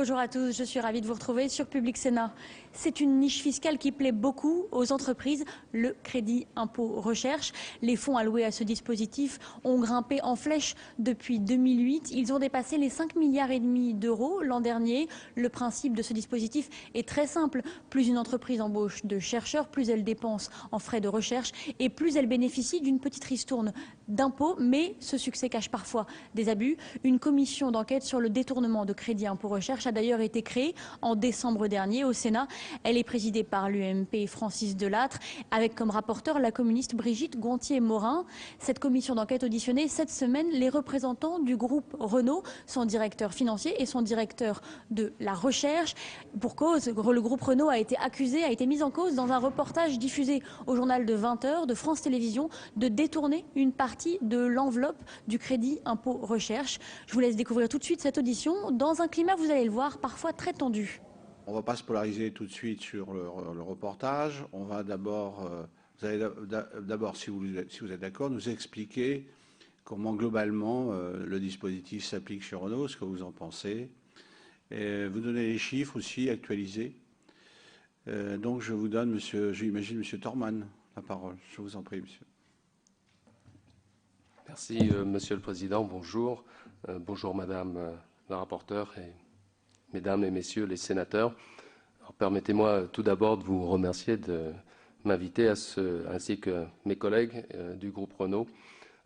Bonjour à tous, je suis ravie de vous retrouver sur Public Sénat. C'est une niche fiscale qui plaît beaucoup aux entreprises, le crédit impôt recherche. Les fonds alloués à ce dispositif ont grimpé en flèche depuis 2008. Ils ont dépassé les 5,5 milliards d'euros l'an dernier. Le principe de ce dispositif est très simple. Plus une entreprise embauche de chercheurs, plus elle dépense en frais de recherche et plus elle bénéficie d'une petite ristourne d'impôts. Mais ce succès cache parfois des abus. Une commission d'enquête sur le détournement de crédit impôt recherche a d'ailleurs été créée en décembre dernier au Sénat. Elle est présidée par l'UMP Francis Delattre, avec comme rapporteur la communiste Brigitte Gonthier-Maurin. Cette commission d'enquête auditionnait cette semaine les représentants du groupe Renault, son directeur financier et son directeur de la recherche. Pour cause, le groupe Renault a été mis en cause dans un reportage diffusé au journal de 20h de France Télévisions de détourner une partie de l'enveloppe du crédit impôt recherche. Je vous laisse découvrir tout de suite cette audition dans un climat, vous allez le voir, parfois très tendu. On ne va pas se polariser tout de suite sur le reportage. On va d'abord, vous allez d'abord, si vous êtes d'accord, nous expliquer comment globalement le dispositif s'applique chez Renault, ce que vous en pensez. Et vous donnez les chiffres aussi actualisés. Donc je vous donne, j'imagine, Monsieur Thormann, la parole. Je vous en prie, monsieur. Merci, Monsieur le Président. Bonjour. Bonjour, Madame la rapporteure et Mesdames et Messieurs les sénateurs. Permettez-moi tout d'abord de vous remercier de m'inviter, ainsi que mes collègues du groupe Renault,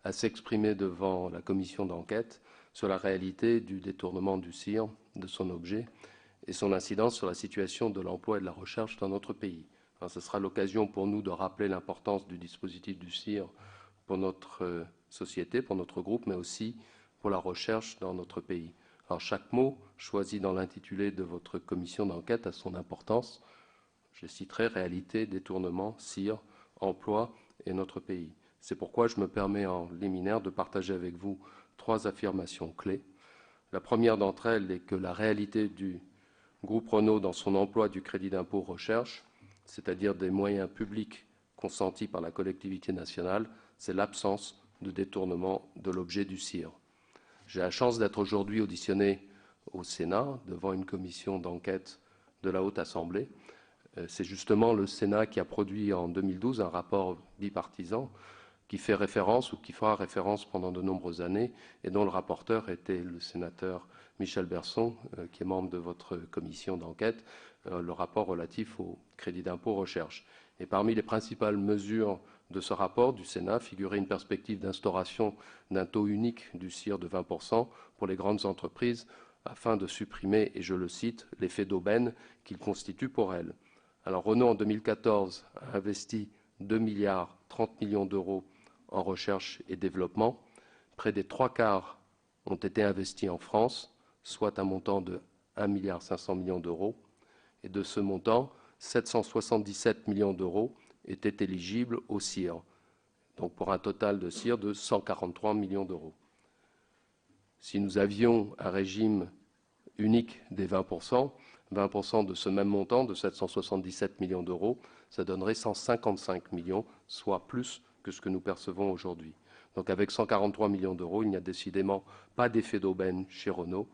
à s'exprimer devant la commission d'enquête sur la réalité du détournement du CIR, de son objet, et son incidence sur la situation de l'emploi et de la recherche dans notre pays. Ce sera l'occasion pour nous de rappeler l'importance du dispositif du CIR pour notre société, pour notre groupe, mais aussi pour la recherche dans notre pays. Alors, chaque mot choisi dans l'intitulé de votre commission d'enquête a son importance. Je citerai réalité, détournement, CIR, emploi et notre pays. C'est pourquoi je me permets en liminaire de partager avec vous 3 affirmations clés. La première d'entre elles est que la réalité du groupe Renault dans son emploi du crédit d'impôt recherche, c'est-à-dire des moyens publics consentis par la collectivité nationale, c'est l'absence de détournement de l'objet du CIR. J'ai la chance d'être aujourd'hui auditionné au Sénat devant une commission d'enquête de la Haute Assemblée. C'est justement le Sénat qui a produit en 2012 un rapport bipartisan qui fait référence ou qui fera référence pendant de nombreuses années et dont le rapporteur était le sénateur Michel Berson, qui est membre de votre commission d'enquête, le rapport relatif au crédit d'impôt recherche. Et parmi les principales mesures de ce rapport du Sénat figurait une perspective d'instauration d'un taux unique du CIR de 20% pour les grandes entreprises afin de supprimer, et je le cite, l'effet d'aubaine qu'il constitue pour elles. Alors Renault en 2014 a investi 2 milliards 30 millions d'euros en recherche et développement. Près des 3/4 ont été investis en France, soit un montant de 1 milliard 500 millions d'euros. Et de ce montant, 777 millions d'euros étaient éligibles au CIR, donc pour un total de CIR de 143 millions d'euros. Si nous avions un régime unique des 20% de ce même montant de 777 millions d'euros, ça donnerait 155 millions, soit plus que ce que nous percevons aujourd'hui. Donc avec 143 millions d'euros, il n'y a décidément pas d'effet d'aubaine chez Renault,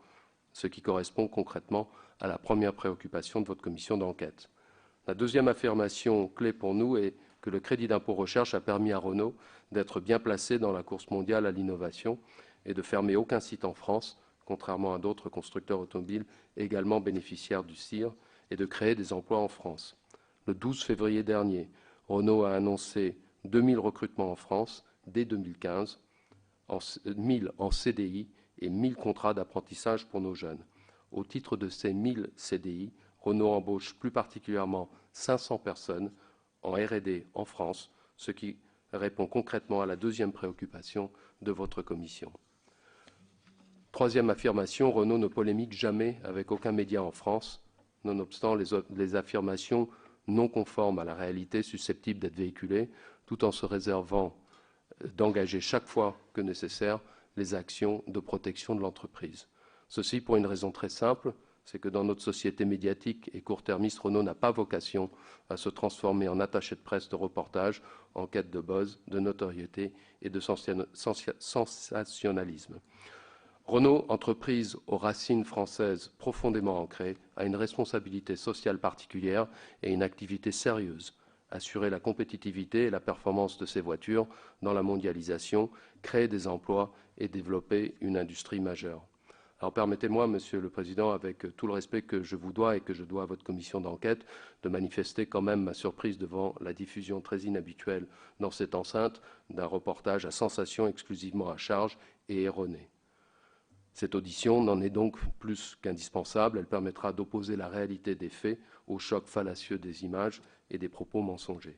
ce qui correspond concrètement à la première préoccupation de votre commission d'enquête. La deuxième affirmation clé pour nous est que le crédit d'impôt recherche a permis à Renault d'être bien placé dans la course mondiale à l'innovation et de fermer aucun site en France, contrairement à d'autres constructeurs automobiles également bénéficiaires du CIR, et de créer des emplois en France. Le 12 février dernier, Renault a annoncé 2000 recrutements en France dès 2015, 1000 en CDI et 1000 contrats d'apprentissage pour nos jeunes. Au titre de ces 1000 CDI, Renault embauche plus particulièrement 500 personnes en R&D en France, ce qui répond concrètement à la deuxième préoccupation de votre commission. Troisième affirmation, Renault ne polémique jamais avec aucun média en France, nonobstant les affirmations non conformes à la réalité susceptibles d'être véhiculées, tout en se réservant d'engager chaque fois que nécessaire les actions de protection de l'entreprise. Ceci pour une raison très simple, c'est que dans notre société médiatique et court-termiste, Renault n'a pas vocation à se transformer en attaché de presse de reportage en quête de buzz, de notoriété et de sensationnalisme. Renault, entreprise aux racines françaises profondément ancrées, a une responsabilité sociale particulière et une activité sérieuse. Assurer la compétitivité et la performance de ses voitures dans la mondialisation, créer des emplois et développer une industrie majeure. Alors permettez-moi, Monsieur le Président, avec tout le respect que je vous dois et que je dois à votre commission d'enquête, de manifester quand même ma surprise devant la diffusion très inhabituelle dans cette enceinte d'un reportage à sensation exclusivement à charge et erroné. Cette audition n'en est donc plus qu'indispensable. Elle permettra d'opposer la réalité des faits au choc fallacieux des images et des propos mensongers.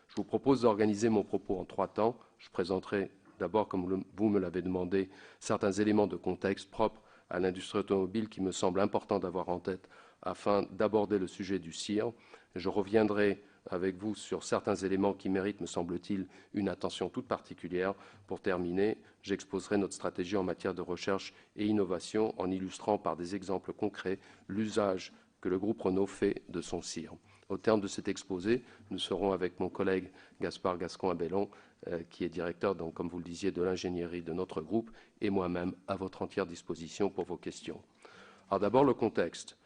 Je vous propose d'organiser mon propos en 3 temps. Je présenterai d'abord, comme vous me l'avez demandé, certains éléments de contexte propres à l'industrie automobile qui me semble important d'avoir en tête afin d'aborder le sujet du CIR. Je reviendrai avec vous sur certains éléments qui méritent, me semble-t-il, une attention toute particulière. Pour terminer, j'exposerai notre stratégie en matière de recherche et innovation en illustrant par des exemples concrets l'usage que le groupe Renault fait de son CIR. Au terme de cet exposé, nous serons avec mon collègue Gaspard Gascon-Abellon, qui est directeur, donc, comme vous le disiez, de l'ingénierie de notre groupe, et moi-même à votre entière disposition pour vos questions. Alors d'abord, le contexte.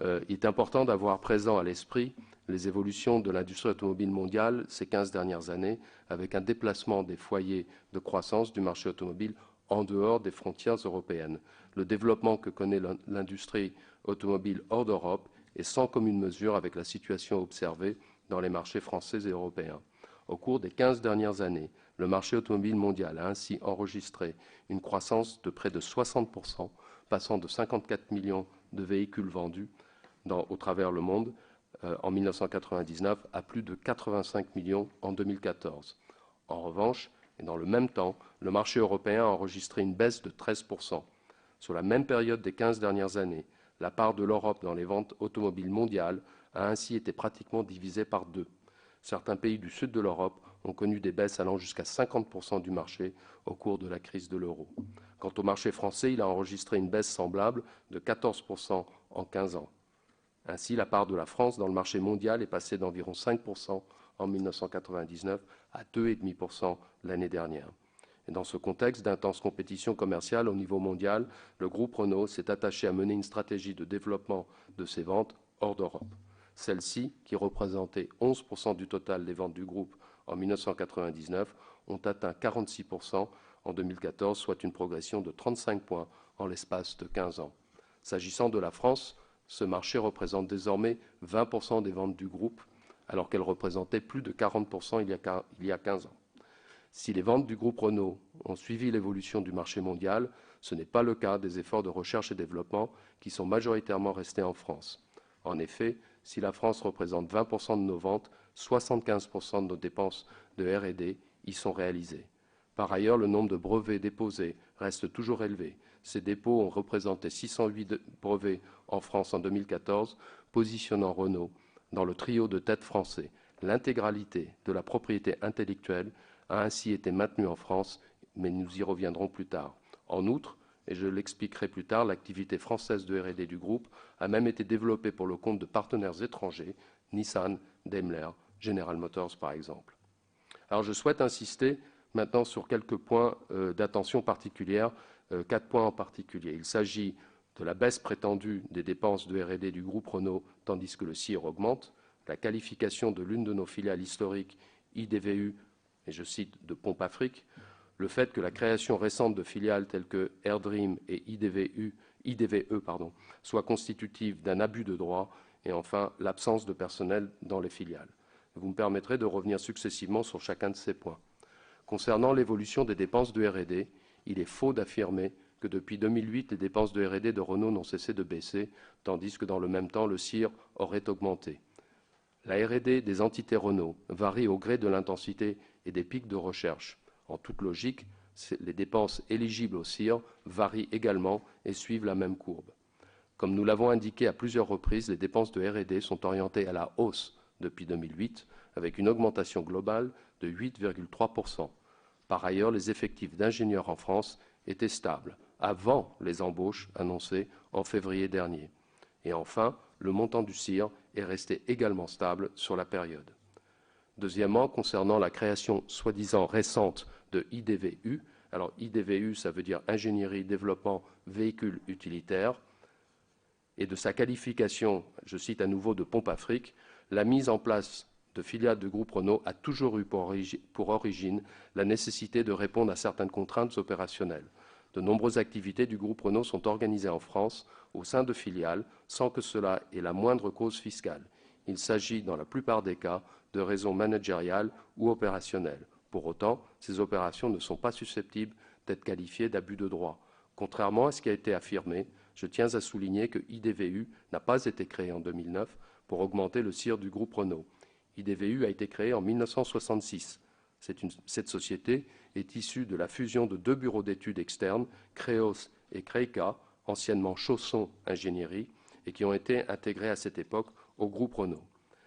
Il est important d'avoir présent à l'esprit les évolutions de l'industrie automobile mondiale ces 15 dernières années, avec un déplacement des foyers de croissance du marché automobile en dehors des frontières européennes. Le développement que connaît l'industrie automobile hors d'Europe est sans commune mesure avec la situation observée dans les marchés français et européens. Au cours des 15 dernières années, le marché automobile mondial a ainsi enregistré une croissance de près de 60%, passant de 54 millions de véhicules vendus au travers le monde en 1999 à plus de 85 millions en 2014. En revanche, et dans le même temps, le marché européen a enregistré une baisse de 13%. Sur la même période des 15 dernières années, la part de l'Europe dans les ventes automobiles mondiales a ainsi été pratiquement divisée par 2. Certains pays du sud de l'Europe ont connu des baisses allant jusqu'à 50% du marché au cours de la crise de l'euro. Quant au marché français, il a enregistré une baisse semblable de 14% en 15 ans. Ainsi, la part de la France dans le marché mondial est passée d'environ 5% en 1999 à 2,5% l'année dernière. Et dans ce contexte d'intense compétition commerciale au niveau mondial, le groupe Renault s'est attaché à mener une stratégie de développement de ses ventes hors d'Europe. Celles-ci, qui représentaient 11% du total des ventes du groupe en 1999, ont atteint 46% en 2014, soit une progression de 35 points en l'espace de 15 ans. S'agissant de la France, ce marché représente désormais 20% des ventes du groupe, alors qu'elle représentait plus de 40% il y a 15 ans. Si les ventes du groupe Renault ont suivi l'évolution du marché mondial, ce n'est pas le cas des efforts de recherche et développement qui sont majoritairement restés en France. En effet, si la France représente 20% de nos ventes, 75% de nos dépenses de R&D y sont réalisées. Par ailleurs, le nombre de brevets déposés reste toujours élevé. Ces dépôts ont représenté 608 brevets en France en 2014, positionnant Renault dans le trio de tête français. L'intégralité de la propriété intellectuelle a ainsi été maintenue en France, mais nous y reviendrons plus tard. En outre, et je l'expliquerai plus tard, l'activité française de R&D du groupe a même été développée pour le compte de partenaires étrangers, Nissan, Daimler, General Motors par exemple. Alors je souhaite insister maintenant sur quelques points d'attention particulière, 4 points en particulier. Il s'agit de la baisse prétendue des dépenses de R&D du groupe Renault, tandis que le CIR augmente, la qualification de l'une de nos filiales historiques, IDVU, et je cite, de Pompe Afrique, le fait que la création récente de filiales telles que AirDream et IDVE soit constitutive d'un abus de droit, et enfin l'absence de personnel dans les filiales. Vous me permettrez de revenir successivement sur chacun de ces points. Concernant l'évolution des dépenses de R&D, il est faux d'affirmer que depuis 2008, les dépenses de R&D de Renault n'ont cessé de baisser, tandis que dans le même temps, le CIR aurait augmenté. La R&D des entités Renault varie au gré de l'intensité et des pics de recherche. En toute logique, les dépenses éligibles au CIR varient également et suivent la même courbe. Comme nous l'avons indiqué à plusieurs reprises, les dépenses de R&D sont orientées à la hausse depuis 2008, avec une augmentation globale de 8,3%. Par ailleurs, les effectifs d'ingénieurs en France étaient stables avant les embauches annoncées en février dernier. Et enfin, le montant du CIR est resté également stable sur la période. Deuxièmement, concernant la création soi-disant récente de IDVU, Alors IDVU, ça veut dire ingénierie, développement, véhicules utilitaires. Et de sa qualification, je cite à nouveau de Pompe Afrique, la mise en place de filiales de groupe Renault a toujours eu pour origine la nécessité de répondre à certaines contraintes opérationnelles. De nombreuses activités du groupe Renault sont organisées en France au sein de filiales sans que cela ait la moindre cause fiscale. Il s'agit, dans la plupart des cas, de raisons managériales ou opérationnelles. Pour autant, ces opérations ne sont pas susceptibles d'être qualifiées d'abus de droit. Contrairement à ce qui a été affirmé, je tiens à souligner que IDVU n'a pas été créé en 2009 pour augmenter le CIR du groupe Renault. IDVU a été créé en 1966. Cette société est issue de la fusion de deux bureaux d'études externes, Créos et Créca, anciennement Chausson Ingénierie, et qui ont été intégrés à cette époque au groupe Renault.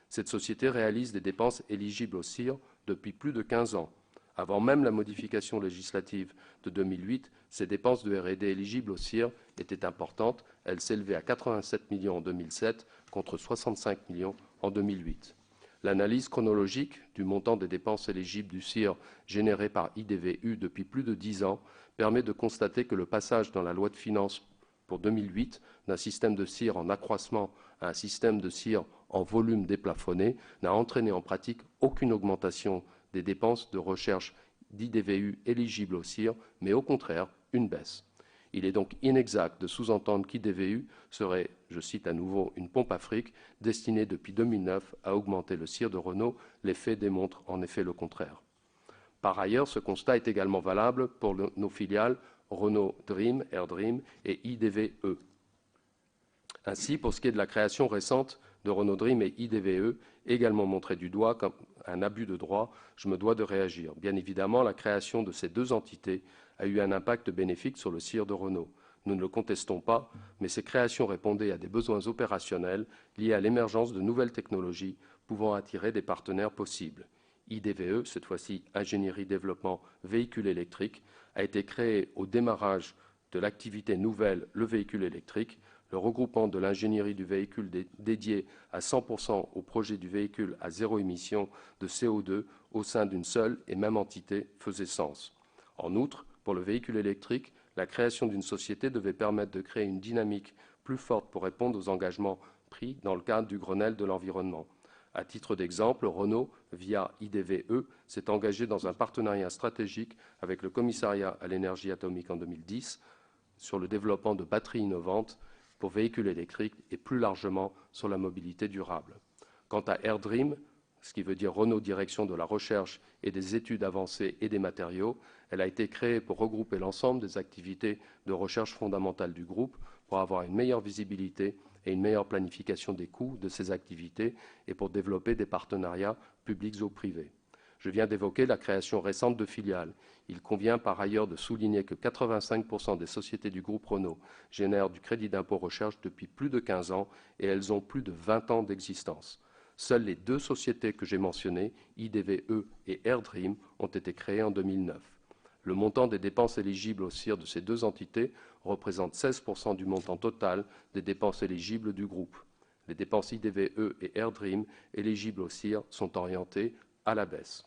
Cette société réalise des dépenses éligibles au CIR depuis plus de 15 ans. Avant même la modification législative de 2008, ces dépenses de R&D éligibles au CIR étaient importantes. Elles s'élevaient à 87 millions en 2007 contre 65 millions en 2008. L'analyse chronologique du montant des dépenses éligibles du CIR générées par IDVU depuis plus de 10 ans permet de constater que le passage dans la loi de finances pour 2008 d'un système de CIR en accroissement à un système de CIR en volume déplafonné n'a entraîné en pratique aucune augmentation des dépenses de recherche d'IDVU éligibles au CIR, mais au contraire une baisse. Il est donc inexact de sous-entendre qu'IDVU serait, je cite à nouveau, une pompe Afrique destinée depuis 2009 à augmenter le CIR de Renault. Les faits démontrent en effet le contraire. Par ailleurs, ce constat est également valable pour nos filiales Renault Dream, AirDream et IDVE. Ainsi, pour ce qui est de la création récente de Renault Dream et IDVE, également montrée du doigt comme un abus de droit, je me dois de réagir. Bien évidemment, la création de ces deux entités a eu un impact bénéfique sur le CIR de Renault. Nous ne le contestons pas, mais ces créations répondaient à des besoins opérationnels liés à l'émergence de nouvelles technologies pouvant attirer des partenaires possibles. IDVE, cette fois-ci Ingénierie Développement Véhicules électriques, a été créé au démarrage de l'activité nouvelle, le véhicule électrique, le regroupement de l'ingénierie du véhicule dédié à 100% au projet du véhicule à zéro émission de CO2 au sein d'une seule et même entité faisait sens. En outre, pour le véhicule électrique, la création d'une société devait permettre de créer une dynamique plus forte pour répondre aux engagements pris dans le cadre du Grenelle de l'environnement. À titre d'exemple, Renault, via IDVE, s'est engagé dans un partenariat stratégique avec le Commissariat à l'énergie atomique en 2010 sur le développement de batteries innovantes pour véhicules électriques et plus largement sur la mobilité durable. Quant à AirDream, ce qui veut dire Renault Direction de la recherche et des études avancées et des matériaux, elle a été créée pour regrouper l'ensemble des activités de recherche fondamentale du groupe pour avoir une meilleure visibilité et une meilleure planification des coûts de ces activités et pour développer des partenariats publics ou privés. Je viens d'évoquer la création récente de filiales. Il convient par ailleurs de souligner que 85% des sociétés du groupe Renault génèrent du crédit d'impôt recherche depuis plus de 15 ans et elles ont plus de 20 ans d'existence. Seules les deux sociétés que j'ai mentionnées, IDVE et AirDream, ont été créées en 2009. Le montant des dépenses éligibles au CIR de ces deux entités représente 16% du montant total des dépenses éligibles du groupe. Les dépenses IDVE et AirDream éligibles au CIR sont orientées à la baisse.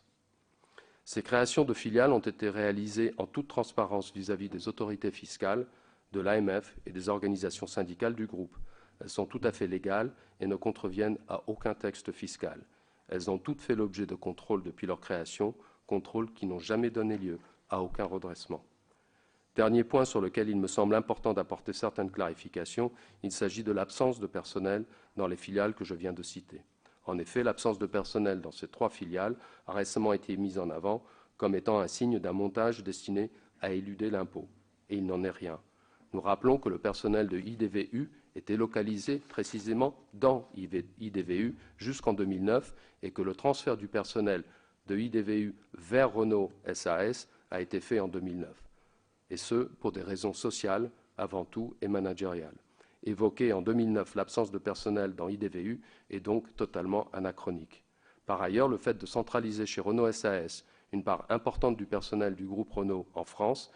Ces créations de filiales ont été réalisées en toute transparence vis-à-vis des autorités fiscales, de l'AMF et des organisations syndicales du groupe. Elles sont tout à fait légales et ne contreviennent à aucun texte fiscal. Elles ont toutes fait l'objet de contrôles depuis leur création, contrôles qui n'ont jamais donné lieu à aucun redressement. Dernier point sur lequel il me semble important d'apporter certaines clarifications, il s'agit de l'absence de personnel dans les filiales que je viens de citer. En effet, l'absence de personnel dans ces trois filiales a récemment été mise en avant comme étant un signe d'un montage destiné à éluder l'impôt. Et il n'en est rien. Nous rappelons que le personnel de IDVU était localisé précisément dans IDVU jusqu'en 2009 et que le transfert du personnel de IDVU vers Renault SAS a été fait en 2009. Et ce, pour des raisons sociales avant tout et managériales. Évoquer en 2009 l'absence de personnel dans IDVU est donc totalement anachronique. Par ailleurs, le fait de centraliser chez Renault SAS une part importante du personnel du groupe Renault en France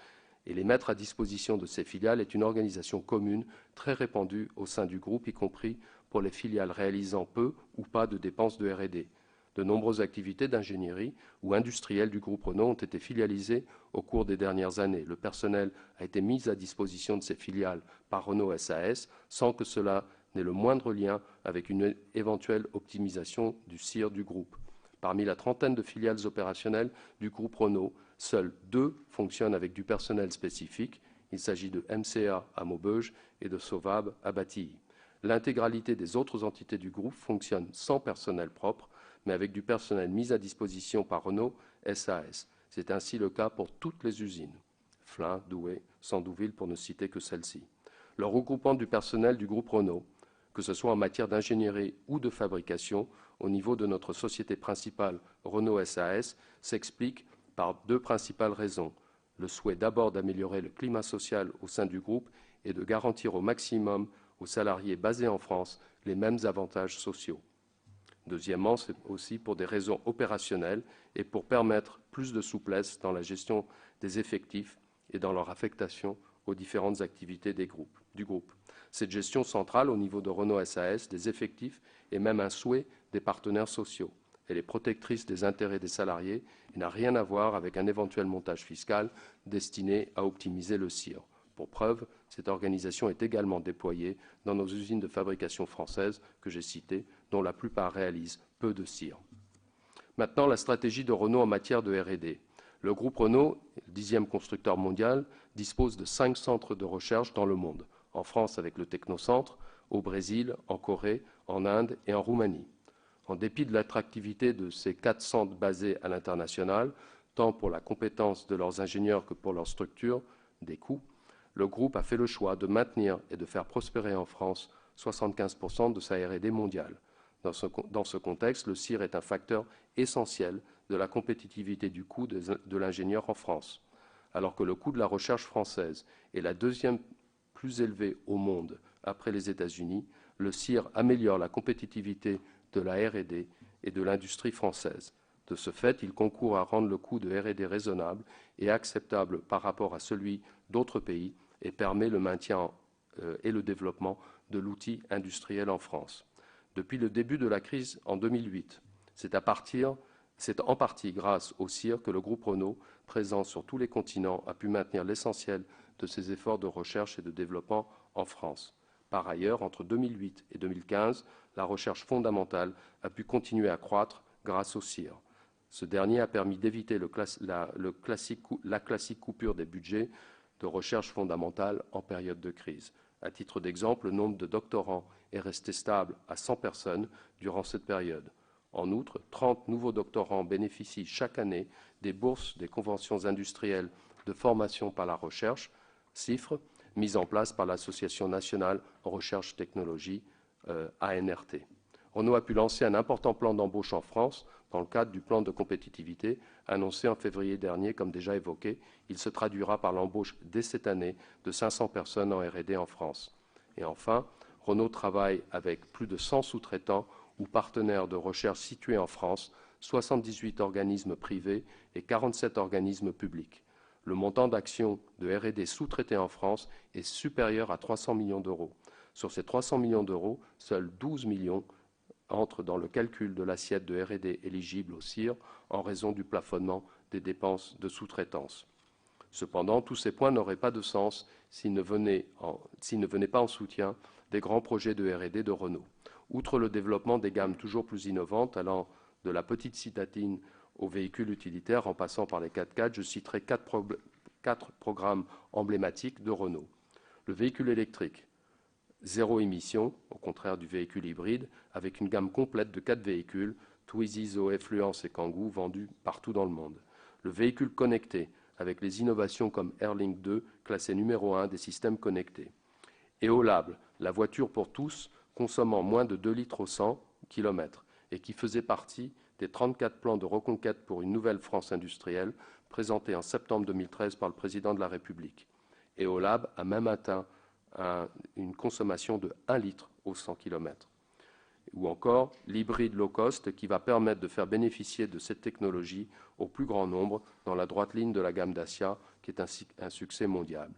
et les mettre à disposition de ces filiales est une organisation commune très répandue au sein du groupe, y compris pour les filiales réalisant peu ou pas de dépenses de R&D. De nombreuses activités d'ingénierie ou industrielles du groupe Renault ont été filialisées au cours des dernières années. Le personnel a été mis à disposition de ces filiales par Renault SAS sans que cela n'ait le moindre lien avec une éventuelle optimisation du CIR du groupe. Parmi la trentaine de filiales opérationnelles du groupe Renault, seules 2 fonctionnent avec du personnel spécifique. Il s'agit de MCA à Maubeuge et de Sauvab à Batilly. L'intégralité des autres entités du groupe fonctionne sans personnel propre, mais avec du personnel mis à disposition par Renault SAS. C'est ainsi le cas pour toutes les usines. Flins, Douai, Sandouville, pour ne citer que celle-ci. Le regroupement du personnel du groupe Renault, que ce soit en matière d'ingénierie ou de fabrication, au niveau de notre société principale Renault SAS, s'explique par 2 principales raisons. Le souhait d'abord d'améliorer le climat social au sein du groupe et de garantir au maximum aux salariés basés en France les mêmes avantages sociaux. Deuxièmement, c'est aussi pour des raisons opérationnelles et pour permettre plus de souplesse dans la gestion des effectifs et dans leur affectation aux différentes activités du groupe. Cette gestion centrale au niveau de Renault SAS, des effectifs est même un souhait des partenaires sociaux. Elle est protectrice des intérêts des salariés et n'a rien à voir avec un éventuel montage fiscal destiné à optimiser le CIR. Pour preuve, cette organisation est également déployée dans nos usines de fabrication françaises que j'ai citées, dont la plupart réalisent peu de CIR. Maintenant, la stratégie de Renault en matière de R&D. Le groupe Renault, le 10e constructeur mondial, dispose de 5 centres de recherche dans le monde. En France avec le Technocentre, au Brésil, en Corée, en Inde et en Roumanie. En dépit de l'attractivité de ces 4 centres basés à l'international, tant pour la compétence de leurs ingénieurs que pour leur structure, des coûts, le groupe a fait le choix de maintenir et de faire prospérer en France 75% de sa R&D mondiale. Dans ce contexte, le CIR est un facteur essentiel de la compétitivité du coût de l'ingénieur en France. Alors que le coût de la recherche française est la 2e plus élevée au monde après les États-Unis, le CIR améliore la compétitivité de la R&D et de l'industrie française. De ce fait, il concourt à rendre le coût de R&D raisonnable et acceptable par rapport à celui d'autres pays et permet le maintien et le développement de l'outil industriel en France. Depuis le début de la crise en 2008, c'est en partie grâce au CIR que le groupe Renault, présent sur tous les continents, a pu maintenir l'essentiel de ses efforts de recherche et de développement en France. Par ailleurs, entre 2008 et 2015, la recherche fondamentale a pu continuer à croître grâce au CIR. Ce dernier a permis d'éviter la classique coupure des budgets de recherche fondamentale en période de crise. À titre d'exemple, le nombre de doctorants est resté stable à 100 personnes durant cette période. En outre, 30 nouveaux doctorants bénéficient chaque année des bourses des conventions industrielles de formation par la recherche, CIFRE, mise en place par l'Association nationale en recherche technologie, ANRT. Renault a pu lancer un important plan d'embauche en France dans le cadre du plan de compétitivité annoncé en février dernier, comme déjà évoqué. Il se traduira par l'embauche dès cette année de 500 personnes en R&D en France. Et enfin, Renault travaille avec plus de 100 sous-traitants ou partenaires de recherche situés en France, 78 organismes privés et 47 organismes publics. Le montant d'actions de R&D sous-traitées en France est supérieur à 300 millions d'euros. Sur ces 300 millions d'euros, seuls 12 millions entrent dans le calcul de l'assiette de R&D éligible au CIR en raison du plafonnement des dépenses de sous-traitance. Cependant, tous ces points n'auraient pas de sens s'ils ne venaient pas en soutien des grands projets de R&D de Renault. Outre le développement des gammes toujours plus innovantes, allant de la petite citadine aux véhicules utilitaires en passant par les 4x4, je citerai 4 programmes emblématiques de Renault. Le véhicule électrique, zéro émission, au contraire du véhicule hybride, avec une gamme complète de 4 véhicules, Twizy, Zoe, Fluence et Kangoo, vendus partout dans le monde. Le véhicule connecté, avec les innovations comme Airlink 2, classé numéro 1 des systèmes connectés. Eolab, la voiture pour tous, consommant moins de 2 litres au 100 km et qui faisait partie des 34 plans de reconquête pour une nouvelle France industrielle présentés en septembre 2013 par le président de la République. Eolab a même atteint une consommation de 1 litre au 100 km. Ou encore l'hybride low cost qui va permettre de faire bénéficier de cette technologie au plus grand nombre dans la droite ligne de la gamme Dacia qui est un succès mondial.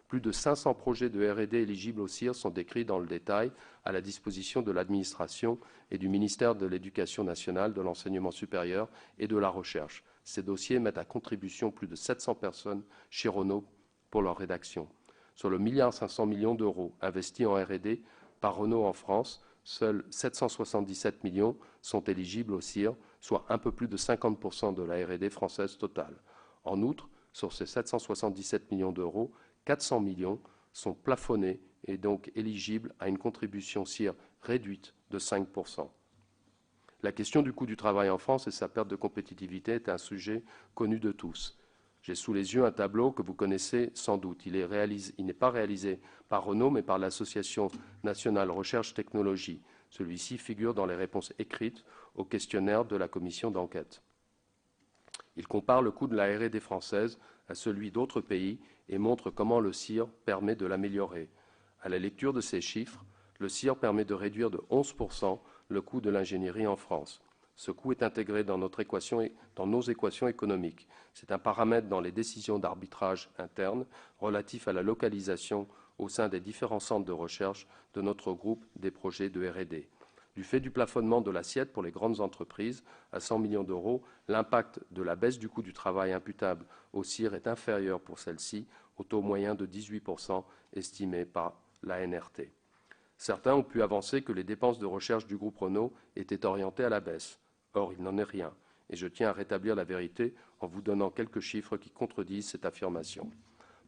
Plus de 500 projets de R&D éligibles au CIR sont décrits dans le détail à la disposition de l'administration et du ministère de l'Éducation nationale, de l'enseignement supérieur et de la recherche. Ces dossiers mettent à contribution plus de 700 personnes chez Renault pour leur rédaction. Sur le 1,5 milliard d'euros investis en R&D par Renault en France, seuls 777 millions sont éligibles au CIR, soit un peu plus de 50% de la R&D française totale. En outre, sur ces 777 millions d'euros, 400 millions sont plafonnés et donc éligibles à une contribution CIR réduite de 5%. La question du coût du travail en France et sa perte de compétitivité est un sujet connu de tous. J'ai sous les yeux un tableau que vous connaissez sans doute. Il n'est pas réalisé par Renault, mais par l'Association nationale recherche technologie. Celui-ci figure dans les réponses écrites au questionnaire de la commission d'enquête. Il compare le coût de la R&D française à celui d'autres pays et montre comment le CIR permet de l'améliorer. À la lecture de ces chiffres, le CIR permet de réduire de 11% le coût de l'ingénierie en France. Ce coût est intégré dans nos équations économiques. C'est un paramètre dans les décisions d'arbitrage interne relatifs à la localisation au sein des différents centres de recherche de notre groupe des projets de R&D. Du fait du plafonnement de l'assiette pour les grandes entreprises à 100 millions d'euros, l'impact de la baisse du coût du travail imputable au CIR est inférieur pour celle-ci au taux moyen de 18% estimé par l'ANRT. Certains ont pu avancer que les dépenses de recherche du groupe Renault étaient orientées à la baisse. Or, il n'en est rien. Et je tiens à rétablir la vérité en vous donnant quelques chiffres qui contredisent cette affirmation.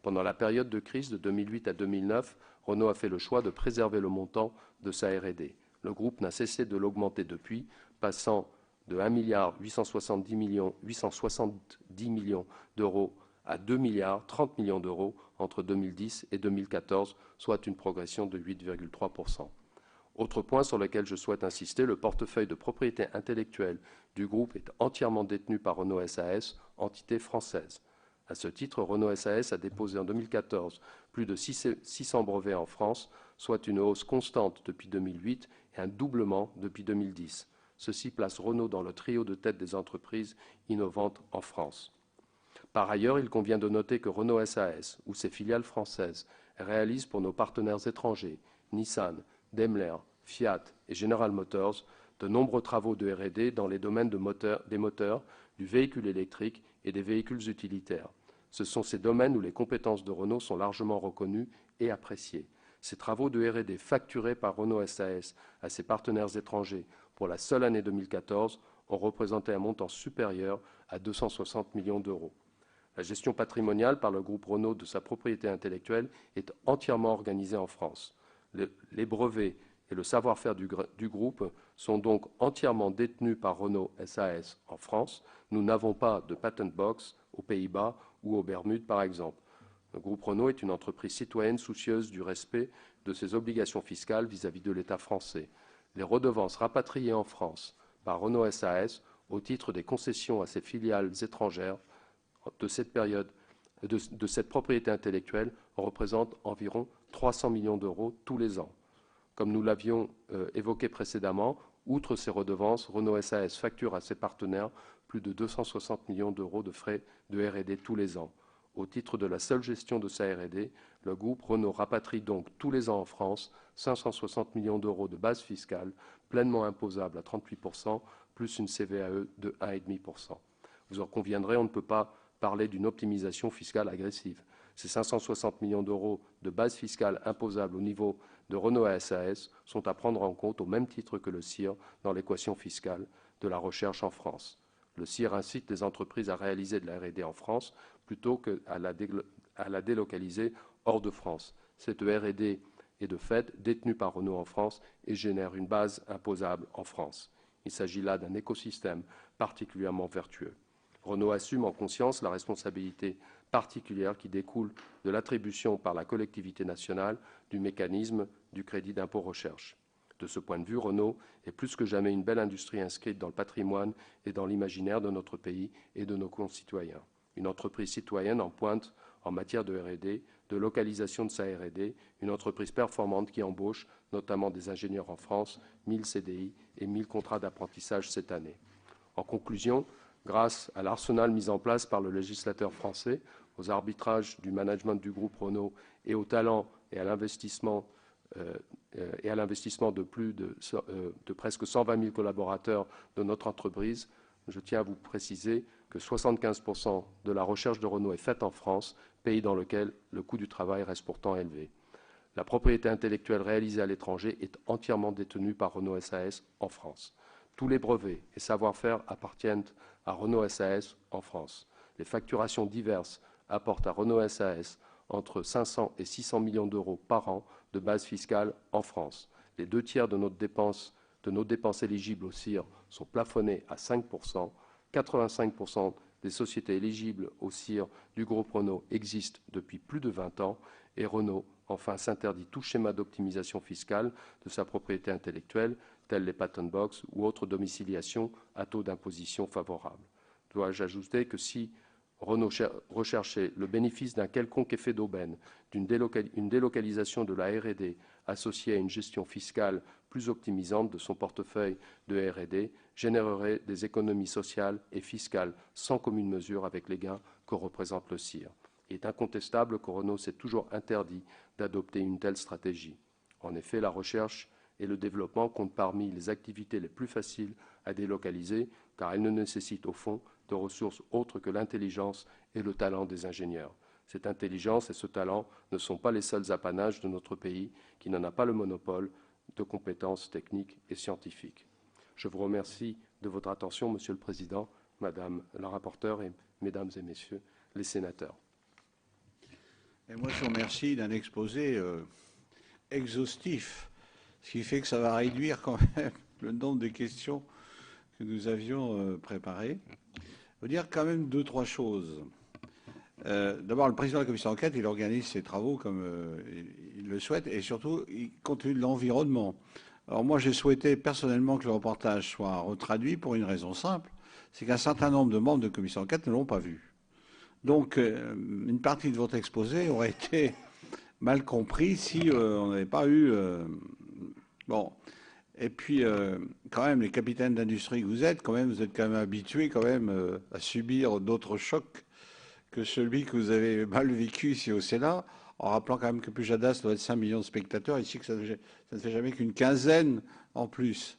Pendant la période de crise de 2008 à 2009, Renault a fait le choix de préserver le montant de sa R&D. Le groupe n'a cessé de l'augmenter depuis, passant de 1,870 milliard d'euros à 2,030 milliards d'euros entre 2010 et 2014, soit une progression de 8,3%. Autre point sur lequel je souhaite insister, le portefeuille de propriété intellectuelle du groupe est entièrement détenu par Renault SAS, entité française. À ce titre, Renault SAS a déposé en 2014 plus de 600 brevets en France, soit une hausse constante depuis 2008 et un doublement depuis 2010. Ceci place Renault dans le trio de tête des entreprises innovantes en France. Par ailleurs, il convient de noter que Renault SAS ou ses filiales françaises réalisent pour nos partenaires étrangers, Nissan, Daimler, Fiat et General Motors, de nombreux travaux de R&D dans les domaines des moteurs, du véhicule électrique et des véhicules utilitaires. Ce sont ces domaines où les compétences de Renault sont largement reconnues et appréciées. Ces travaux de R&D facturés par Renault SAS à ses partenaires étrangers pour la seule année 2014 ont représenté un montant supérieur à 260 millions d'euros. La gestion patrimoniale par le groupe Renault de sa propriété intellectuelle est entièrement organisée en France. Les brevets et le savoir-faire du groupe sont donc entièrement détenus par Renault SAS en France. Nous n'avons pas de patent box aux Pays-Bas ou aux Bermudes, par exemple. Le groupe Renault est une entreprise citoyenne soucieuse du respect de ses obligations fiscales vis-à-vis de l'État français. Les redevances rapatriées en France par Renault SAS au titre des concessions à ses filiales étrangères de cette période de cette propriété intellectuelle représente environ 300 millions d'euros tous les ans. Comme nous l'avions évoqué précédemment, outre ces redevances, Renault SAS facture à ses partenaires plus de 260 millions d'euros de frais de R&D tous les ans. Au titre de la seule gestion de sa R&D, le groupe Renault rapatrie donc tous les ans en France 560 millions d'euros de base fiscale pleinement imposable à 38%, plus une CVAE de 1,5%. Vous en conviendrez, on ne peut pas parler d'une optimisation fiscale agressive. Ces 560 millions d'euros de base fiscale imposable au niveau de Renault SAS sont à prendre en compte au même titre que le CIR dans l'équation fiscale de la recherche en France. Le CIR incite les entreprises à réaliser de la R&D en France plutôt qu'à la délocaliser hors de France. Cette R&D est de fait détenue par Renault en France et génère une base imposable en France. Il s'agit là d'un écosystème particulièrement vertueux. Renault assume en conscience la responsabilité particulière qui découle de l'attribution par la collectivité nationale du mécanisme du crédit d'impôt recherche. De ce point de vue, Renault est plus que jamais une belle industrie inscrite dans le patrimoine et dans l'imaginaire de notre pays et de nos concitoyens. Une entreprise citoyenne en pointe en matière de R&D, de localisation de sa R&D, une entreprise performante qui embauche notamment des ingénieurs en France, 1000 CDI et 1000 contrats d'apprentissage cette année. En conclusion, grâce à l'arsenal mis en place par le législateur français aux arbitrages du management du groupe Renault et au talent et à l'investissement de presque 120 000 collaborateurs de notre entreprise, je tiens à vous préciser que 75% de la recherche de Renault est faite en France, pays dans lequel le coût du travail reste pourtant élevé. La propriété intellectuelle réalisée à l'étranger est entièrement détenue par Renault SAS en France. Tous les brevets et savoir-faire appartiennent à Renault SAS en France. Les facturations diverses apportent à Renault SAS entre 500 et 600 millions d'euros par an de base fiscale en France. Les 2/3 de nos dépenses éligibles au CIR sont plafonnées à 5%. 85% des sociétés éligibles au CIR du groupe Renault existent depuis plus de 20 ans et Renault, enfin, s'interdit tout schéma d'optimisation fiscale de sa propriété intellectuelle, tels les patent box ou autres domiciliations à taux d'imposition favorables. Dois-je ajouter que si Renault recherchait le bénéfice d'un quelconque effet d'aubaine, une délocalisation de la R&D associée à une gestion fiscale plus optimisante de son portefeuille de R&D générerait des économies sociales et fiscales sans commune mesure avec les gains que représente le CIR. Il est incontestable que Renault s'est toujours interdit d'adopter une telle stratégie. En effet, la recherche et le développement comptent parmi les activités les plus faciles à délocaliser, car elles ne nécessitent au fond de ressources autres que l'intelligence et le talent des ingénieurs. Cette intelligence et ce talent ne sont pas les seuls apanages de notre pays, qui n'en a pas le monopole de compétences techniques et scientifiques. Je vous remercie de votre attention, Monsieur le Président, Madame la rapporteure et Mesdames et Messieurs les sénateurs. Et moi, je vous remercie d'un exposé exhaustif, ce qui fait que ça va réduire quand même le nombre de questions que nous avions préparées. Je veux dire quand même 2-3 choses. D'abord, le président de la commission d'enquête, il organise ses travaux comme il le souhaite et surtout, il continue de l'environnement. Alors moi, j'ai souhaité personnellement que le reportage soit retraduit pour une raison simple, c'est qu'un certain nombre de membres de la commission d'enquête ne l'ont pas vu. Donc, une partie de votre exposé aurait été mal compris si on n'avait pas eu... bon. Et puis, quand même, les capitaines d'industrie que vous êtes quand même habitués quand même à subir d'autres chocs que celui que vous avez mal vécu ici au Sénat, en rappelant quand même que Pujadas doit être 5 millions de spectateurs, ici que ça ne fait jamais qu'une quinzaine en plus.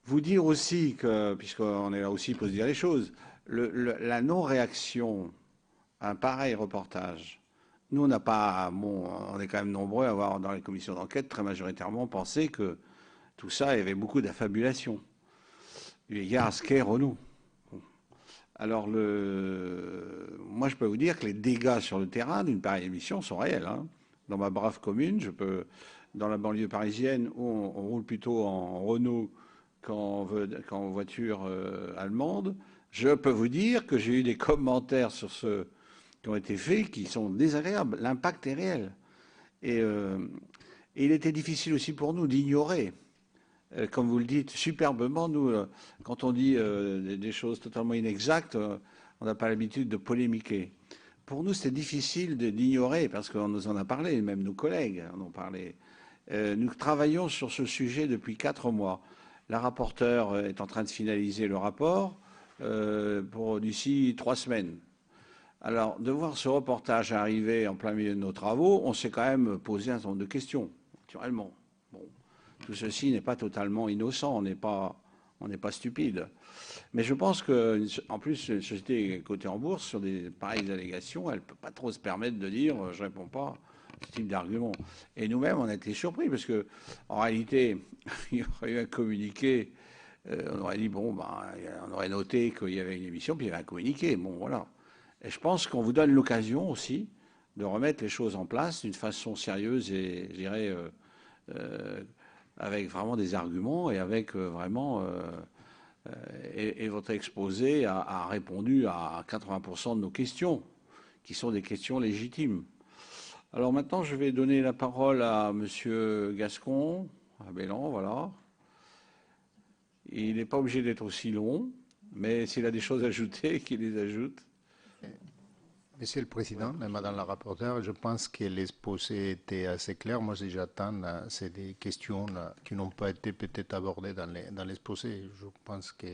Vous dire aussi que, puisqu'on est là aussi pour se dire les choses, la non-réaction à un pareil reportage, nous on n'a pas, bon, on est quand même nombreux à avoir dans les commissions d'enquête très majoritairement pensé que tout ça, il y avait beaucoup d'affabulation, eu égard à ce qu'est Renault. Alors, moi, je peux vous dire que les dégâts sur le terrain d'une pareille émission sont réels. Hein. Dans ma brave commune, dans la banlieue parisienne, où on roule plutôt en Renault qu'en voiture allemande, je peux vous dire que j'ai eu des commentaires sur qui ont été faits qui sont désagréables. L'impact est réel. Et il était difficile aussi pour nous d'ignorer. Comme vous le dites superbement, nous, quand on dit des choses totalement inexactes, on n'a pas l'habitude de polémiquer. Pour nous, c'était difficile d'ignorer, parce qu'on nous en a parlé, même nos collègues en ont parlé. Nous travaillons sur ce sujet depuis 4 mois. La rapporteure est en train de finaliser le rapport pour d'ici 3 semaines. Alors, de voir ce reportage arriver en plein milieu de nos travaux, on s'est quand même posé un certain nombre de questions, naturellement. Bon. Tout ceci n'est pas totalement innocent, on n'est pas stupide. Mais je pense qu'en plus, une société cotée en bourse, sur des pareilles allégations, elle ne peut pas trop se permettre de dire « je ne réponds pas » à ce type d'argument. Et nous-mêmes, on a été surpris, parce qu'en réalité, il y aurait eu un communiqué, on aurait dit, bon, on aurait noté qu'il y avait une émission, puis il y avait un communiqué. Bon, voilà. Et je pense qu'on vous donne l'occasion aussi de remettre les choses en place d'une façon sérieuse et, je dirais, avec vraiment des arguments et avec vraiment... et votre exposé a répondu à 80% de nos questions, qui sont des questions légitimes. Alors maintenant, je vais donner la parole à Monsieur Gascon, à Bélan, voilà. Il n'est pas obligé d'être aussi long, mais s'il a des choses à ajouter, qu'il les ajoute. Monsieur le Président, Madame la rapporteure, je pense que l'exposé était assez clair. Moi, si j'attends, c'est des questions qui n'ont pas été peut-être abordées dans l'exposé. Je pense que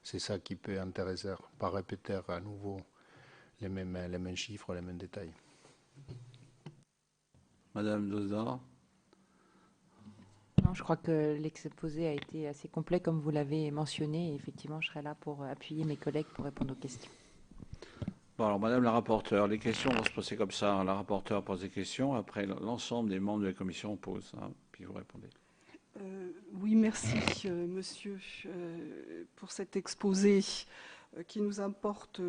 c'est ça qui peut intéresser, pas répéter à nouveau les mêmes chiffres, les mêmes détails. Madame Dosdor. Non, je crois que l'exposé a été assez complet, comme vous l'avez mentionné. Et effectivement, je serai là pour appuyer mes collègues pour répondre aux questions. Bon, alors, Madame la rapporteure, les questions vont se passer comme ça. La rapporteure pose des questions, après l'ensemble des membres de la commission pose, hein, puis vous répondez. Oui, merci, monsieur, pour cet exposé qui nous apporte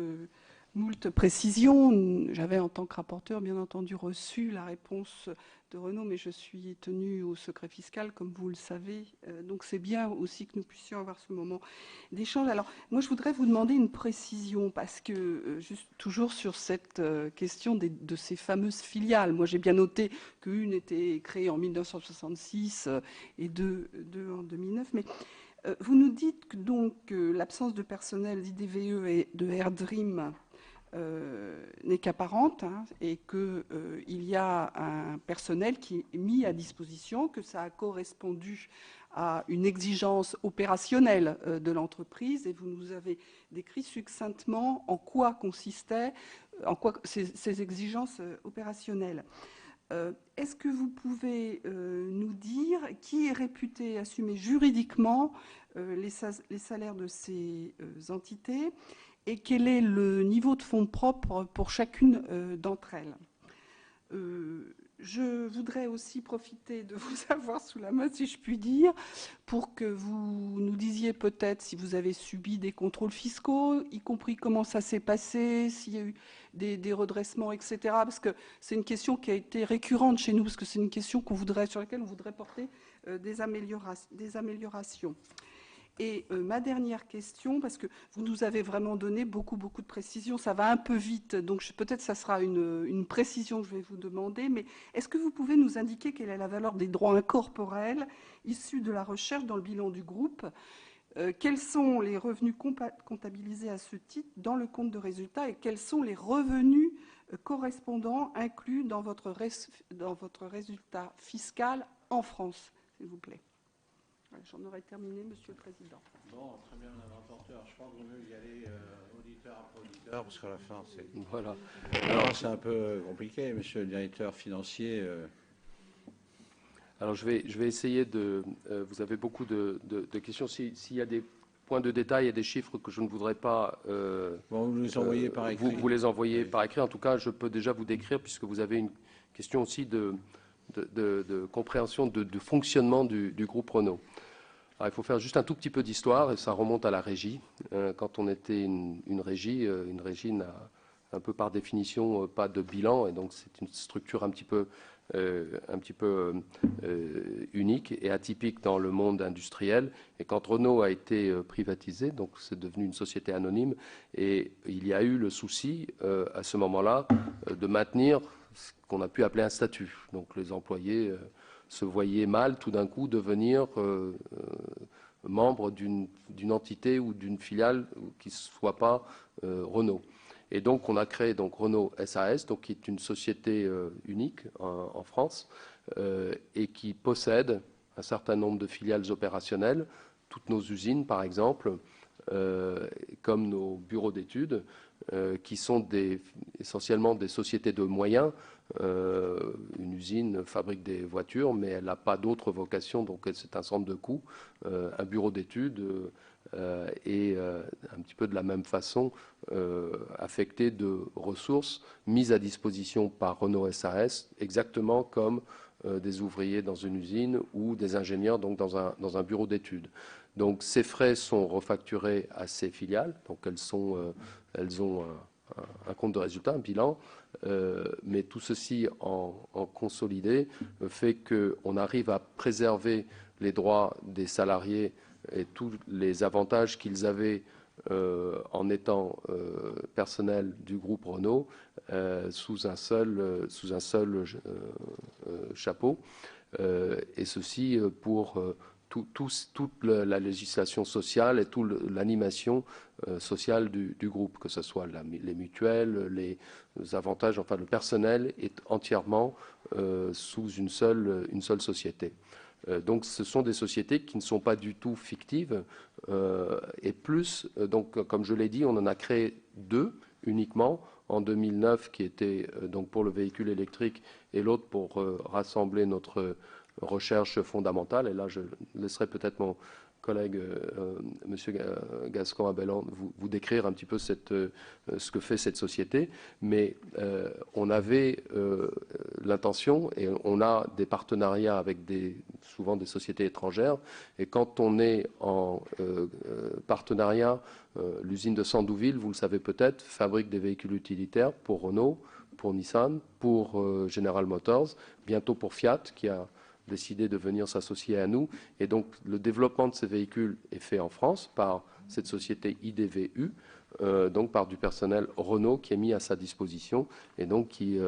moult précisions. J'avais, en tant que rapporteur, bien entendu, reçu la réponse de Renaud, mais je suis tenue au secret fiscal, comme vous le savez. Donc, c'est bien aussi que nous puissions avoir ce moment d'échange. Alors, moi, je voudrais vous demander une précision, parce que, juste toujours sur cette question de ces fameuses filiales, moi, j'ai bien noté qu'une était créée en 1966 et deux en 2009, mais vous nous dites que donc l'absence de personnel d'IDVE et de AirDream n'est qu'apparente, hein, et qu'il y a un personnel qui est mis à disposition, que ça a correspondu à une exigence opérationnelle de l'entreprise, et vous nous avez décrit succinctement en quoi consistaient ces exigences opérationnelles. Est-ce que vous pouvez nous dire qui est réputé assumer juridiquement les salaires de ces entités et quel est le niveau de fonds propres pour chacune d'entre elles? Je voudrais aussi profiter de vous avoir sous la main, si je puis dire, pour que vous nous disiez peut-être si vous avez subi des contrôles fiscaux, y compris comment ça s'est passé, s'il y a eu des redressements, etc. Parce que c'est une question qui a été récurrente chez nous, parce que c'est une question sur laquelle on voudrait porter des améliorations. Et ma dernière question, parce que vous nous avez vraiment donné beaucoup de précisions, ça va un peu vite, donc peut-être ça sera une précision que je vais vous demander, mais est-ce que vous pouvez nous indiquer quelle est la valeur des droits incorporels issus de la recherche dans le bilan du groupe? Quels sont les revenus comptabilisés à ce titre dans le compte de résultat et quels sont les revenus correspondants inclus dans votre résultat fiscal en France, s'il vous plaît? J'en aurais terminé, Monsieur le Président. Bon, très bien, Madame la rapporteure. Je pense qu'il vaut mieux y aller auditeur après auditeur, parce qu'à la fin, c'est... Voilà. Alors, c'est un peu compliqué, Monsieur le directeur financier. Alors, je vais essayer de... vous avez beaucoup de questions. S'il y a des points de détail et des chiffres que je ne voudrais pas... bon, vous les envoyez par écrit. Vous les envoyez par écrit. En tout cas, je peux déjà vous décrire, puisque vous avez une question aussi de compréhension du fonctionnement du groupe Renault. Alors, il faut faire juste un tout petit peu d'histoire, et ça remonte à la régie. Quand on était une régie n'a un peu par définition pas de bilan, et donc c'est une structure un petit peu unique et atypique dans le monde industriel. Et quand Renault a été privatisé, donc c'est devenu une société anonyme, et il y a eu le souci à ce moment-là de maintenir ce qu'on a pu appeler un statut. Donc les employés se voyaient mal tout d'un coup devenir membre d'une entité ou d'une filiale qui ne soit pas Renault. Et donc on a créé donc Renault SAS, donc qui est une société unique en France et qui possède un certain nombre de filiales opérationnelles, toutes nos usines par exemple, comme nos bureaux d'études, qui sont essentiellement des sociétés de moyens. Une usine fabrique des voitures, mais elle n'a pas d'autre vocation, donc c'est un centre de coûts. Un bureau d'études est un petit peu de la même façon affecté de ressources mises à disposition par Renault SAS, exactement comme des ouvriers dans une usine ou des ingénieurs donc dans un bureau d'études. Donc ces frais sont refacturés à ces filiales, donc elles ont un compte de résultat, un bilan, mais tout ceci en consolidé fait qu'on arrive à préserver les droits des salariés et tous les avantages qu'ils avaient en étant personnel du groupe Renault sous un seul chapeau, et ceci pour toute la législation sociale et toute l'animation sociale du groupe, que ce soit les mutuelles, les avantages, enfin le personnel est entièrement sous une seule société. Donc ce sont des sociétés qui ne sont pas du tout fictives et plus, donc comme je l'ai dit, on en a créé 2 uniquement en 2009 qui était donc pour le véhicule électrique et l'autre pour rassembler notre recherche fondamentale. Et là, je laisserai peut-être mon collègue Monsieur Gascon-Abelland vous décrire un petit peu ce que fait cette société. Mais on avait l'intention, et on a des partenariats avec souvent des sociétés étrangères. Et quand on est en partenariat, l'usine de Sandouville, vous le savez peut-être, fabrique des véhicules utilitaires pour Renault, pour Nissan, pour General Motors, bientôt pour Fiat, qui a décidé de venir s'associer à nous. Et donc, le développement de ces véhicules est fait en France par cette société IDVU, donc par du personnel Renault qui est mis à sa disposition et donc qui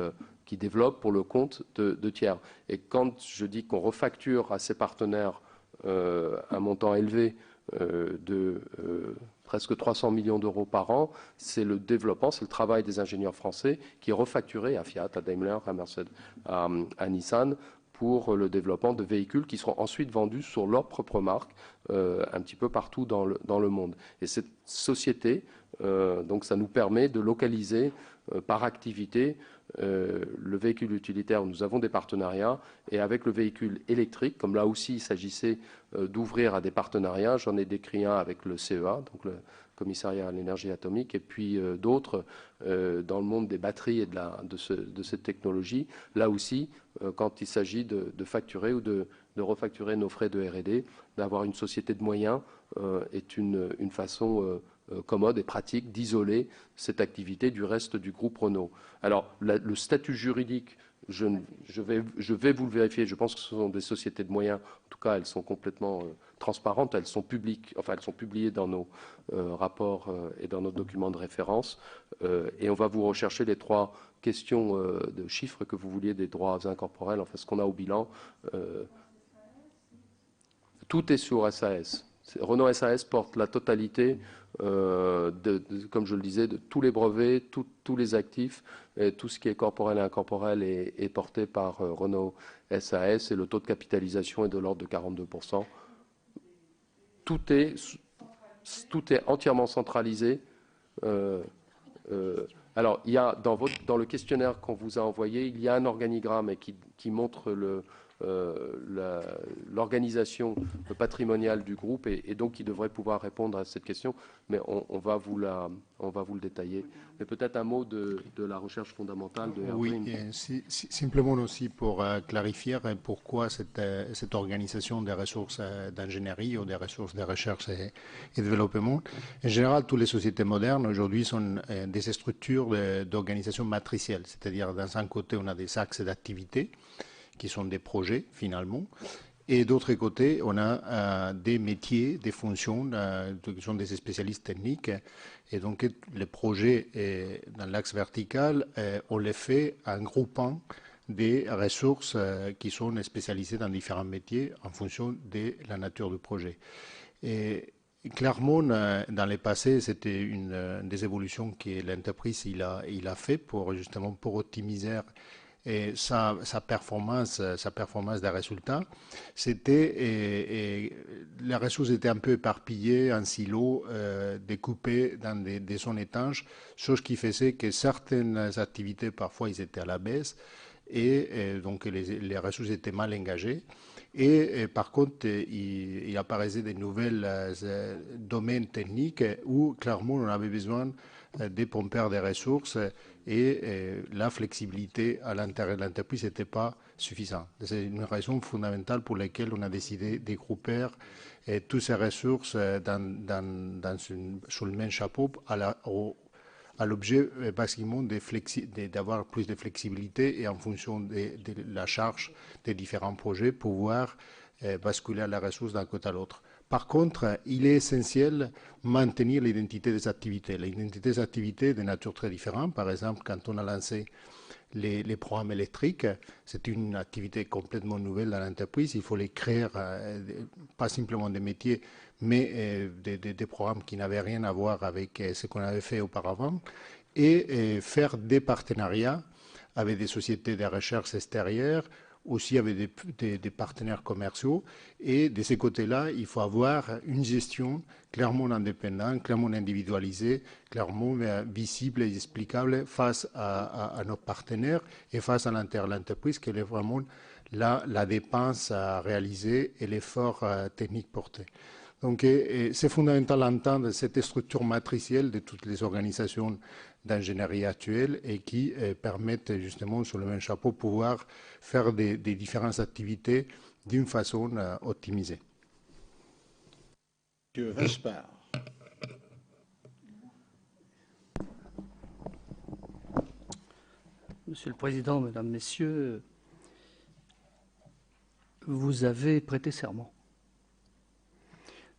développe pour le compte de tiers. Et quand je dis qu'on refacture à ses partenaires un montant élevé de presque 300 millions d'euros par an, c'est le développement, c'est le travail des ingénieurs français qui est refacturé à Fiat, à Daimler, à Mercedes, à Nissan, pour le développement de véhicules qui seront ensuite vendus sur leur propre marque un petit peu partout dans le monde. Et cette société, donc ça nous permet de localiser par activité le véhicule utilitaire. Nous avons des partenariats et avec le véhicule électrique, comme là aussi il s'agissait d'ouvrir à des partenariats, j'en ai décrit un avec le CEA, donc le commissariat à l'énergie atomique, et puis d'autres dans le monde des batteries et de cette technologie. Là aussi, quand il s'agit de facturer ou de refacturer nos frais de R&D, d'avoir une société de moyens est une façon commode et pratique d'isoler cette activité du reste du groupe Renault. Alors, le statut juridique, je vais vous le vérifier. Je pense que ce sont des sociétés de moyens. En tout cas, elles sont complètement transparentes. Elles sont publiques. Enfin, elles sont publiées dans nos rapports et dans nos documents de référence. Et on va vous rechercher les 3 questions de chiffres que vous vouliez des droits incorporels. Enfin, ce qu'on a au bilan. Tout est sur SAS. Renault SAS porte la totalité, comme je le disais, de tous les brevets, tous les actifs, et tout ce qui est corporel et incorporel est porté par Renault SAS et le taux de capitalisation est de l'ordre de 42%. Tout est entièrement centralisé. Alors, il y a dans le questionnaire qu'on vous a envoyé, il y a un organigramme qui montre l'organisation patrimoniale du groupe et donc qui devrait pouvoir répondre à cette question, mais on va vous le détailler. Mais peut-être un mot de la recherche fondamentale de Hervé. Oui, simplement aussi pour clarifier pourquoi cette organisation des ressources d'ingénierie ou des ressources de recherche et développement. En général, toutes les sociétés modernes aujourd'hui sont des structures d'organisation matricielle, c'est-à-dire dans un côté, on a des axes d'activité qui sont des projets finalement, et d'autre côté, on a des métiers, des fonctions qui sont des spécialistes techniques, et donc les projets dans l'axe vertical, on les fait en groupant des ressources qui sont spécialisées dans différents métiers en fonction de la nature du projet. Et clairement, dans le passé, c'était une des évolutions que l'entreprise il a fait pour justement pour optimiser et sa performance des résultats, les ressources étaient un peu éparpillées en silos, découpées dans des zones étanches, chose qui faisait que certaines activités, parfois, ils étaient à la baisse, et donc les ressources étaient mal engagées. Et par contre, il apparaissait de nouvelles domaines techniques où, clairement, on avait besoin des pompeurs des ressources et la flexibilité à l'intérieur de l'entreprise n'était pas suffisante. C'est une raison fondamentale pour laquelle on a décidé de grouper toutes ces ressources sous le même chapeau à l'objet basiquement d'avoir plus de flexibilité et en fonction de la charge des différents projets, pouvoir basculer la ressource d'un côté à l'autre. Par contre, il est essentiel maintenir l'identité des activités. L'identité des activités de nature très différente. Par exemple, quand on a lancé les programmes électriques, c'est une activité complètement nouvelle dans l'entreprise. Il faut les créer, pas simplement des métiers, mais des programmes qui n'avaient rien à voir avec ce qu'on avait fait auparavant, et faire des partenariats avec des sociétés de recherche extérieures aussi avec des partenaires commerciaux. Et de ces côtés-là, il faut avoir une gestion clairement indépendante, clairement individualisée, clairement visible et explicable face à nos partenaires et face à l'entreprise, quelle est vraiment la dépense à réaliser et l'effort technique porté. Donc, c'est fondamental d'entendre cette structure matricielle de toutes les organisations d'ingénierie actuelles et qui permettent justement, sur le même chapeau, pouvoir faire des différentes activités d'une façon optimisée. Monsieur Vesper. Monsieur le Président, Mesdames, Messieurs, vous avez prêté serment.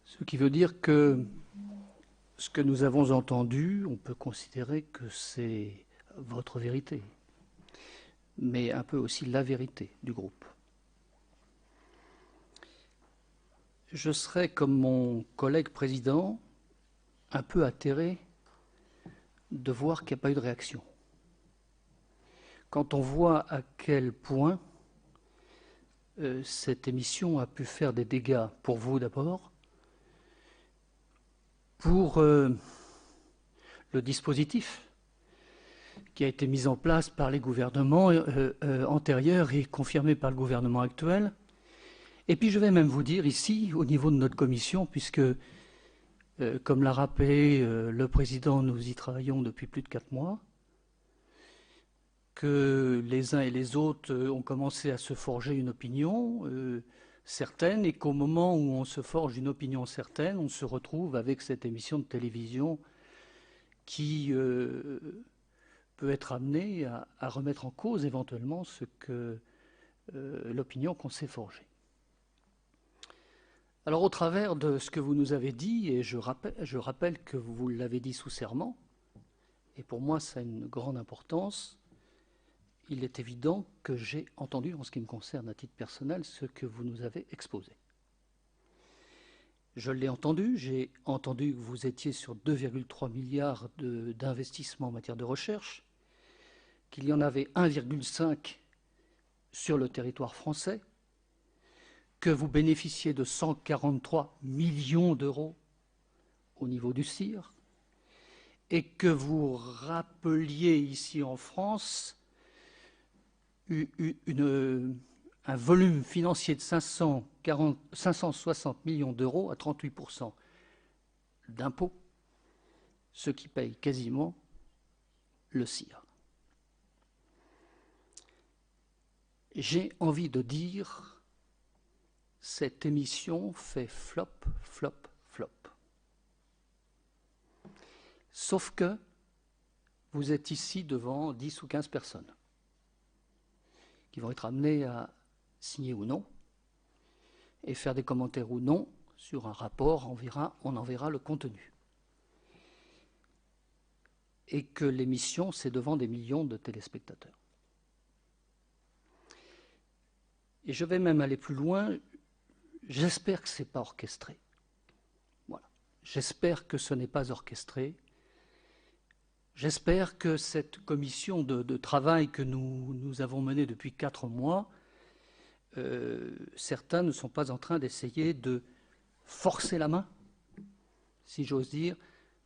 Ce qui veut dire que ce que nous avons entendu, on peut considérer que c'est votre vérité, mais un peu aussi la vérité du groupe. Je serais, comme mon collègue président, un peu atterré de voir qu'il n'y a pas eu de réaction. Quand on voit à quel point cette émission a pu faire des dégâts pour vous d'abord, pour le dispositif qui a été mis en place par les gouvernements antérieurs et confirmé par le gouvernement actuel. Et puis je vais même vous dire ici, au niveau de notre commission, puisque, comme l'a rappelé le président, nous y travaillons depuis plus de 4 mois, que les uns et les autres ont commencé à se forger une opinion certaine, et qu'au moment où on se forge une opinion certaine, on se retrouve avec cette émission de télévision qui peut être amenée à remettre en cause éventuellement l'opinion qu'on s'est forgée. Alors au travers de ce que vous nous avez dit, et je rappelle que vous l'avez dit sous serment, et pour moi ça a une grande importance, il est évident que j'ai entendu, en ce qui me concerne à titre personnel, ce que vous nous avez exposé. Je l'ai entendu, j'ai entendu que vous étiez sur 2,3 milliards d'investissements en matière de recherche, qu'il y en avait 1,5 sur le territoire français, que vous bénéficiez de 143 millions d'euros au niveau du CIR, et que vous rappeliez ici en France un volume financier de 560 millions d'euros à 38% d'impôts, ce qui paye quasiment le CIR. J'ai envie de dire, cette émission fait flop, flop, flop. Sauf que vous êtes ici devant 10 ou 15 personnes qui vont être amenés à signer ou non, et faire des commentaires ou non sur un rapport, on en verra le contenu. Et que l'émission, c'est devant des millions de téléspectateurs. Et je vais même aller plus loin, j'espère que ce n'est pas orchestré. Voilà. J'espère que ce n'est pas orchestré. J'espère que cette commission de travail que nous avons menée depuis 4 mois, certains ne sont pas en train d'essayer de forcer la main, si j'ose dire,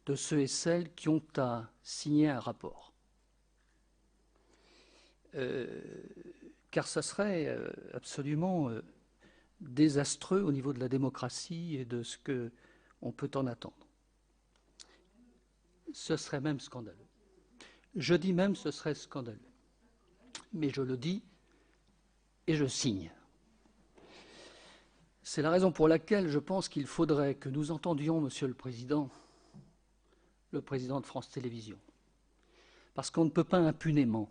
de ceux et celles qui ont à signer un rapport. Car ce serait absolument désastreux au niveau de la démocratie et de ce qu'on peut en attendre. Ce serait même scandaleux. Je dis même ce serait scandaleux. Mais je le dis et je signe. C'est la raison pour laquelle je pense qu'il faudrait que nous entendions, Monsieur le Président de France Télévisions. Parce qu'on ne peut pas impunément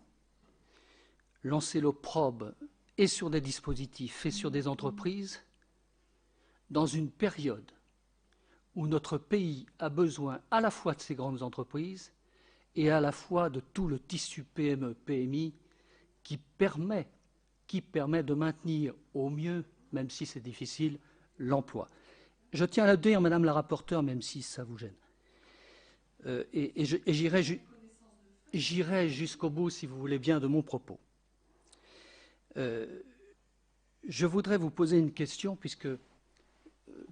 lancer l'opprobre et sur des dispositifs et sur des entreprises dans une période où notre pays a besoin à la fois de ces grandes entreprises et à la fois de tout le tissu PME, PMI qui permet de maintenir au mieux, même si c'est difficile, l'emploi. Je tiens à le dire, Madame la rapporteure, même si ça vous gêne. Et j'irai jusqu'au bout, si vous voulez bien, de mon propos. Je voudrais vous poser une question, puisque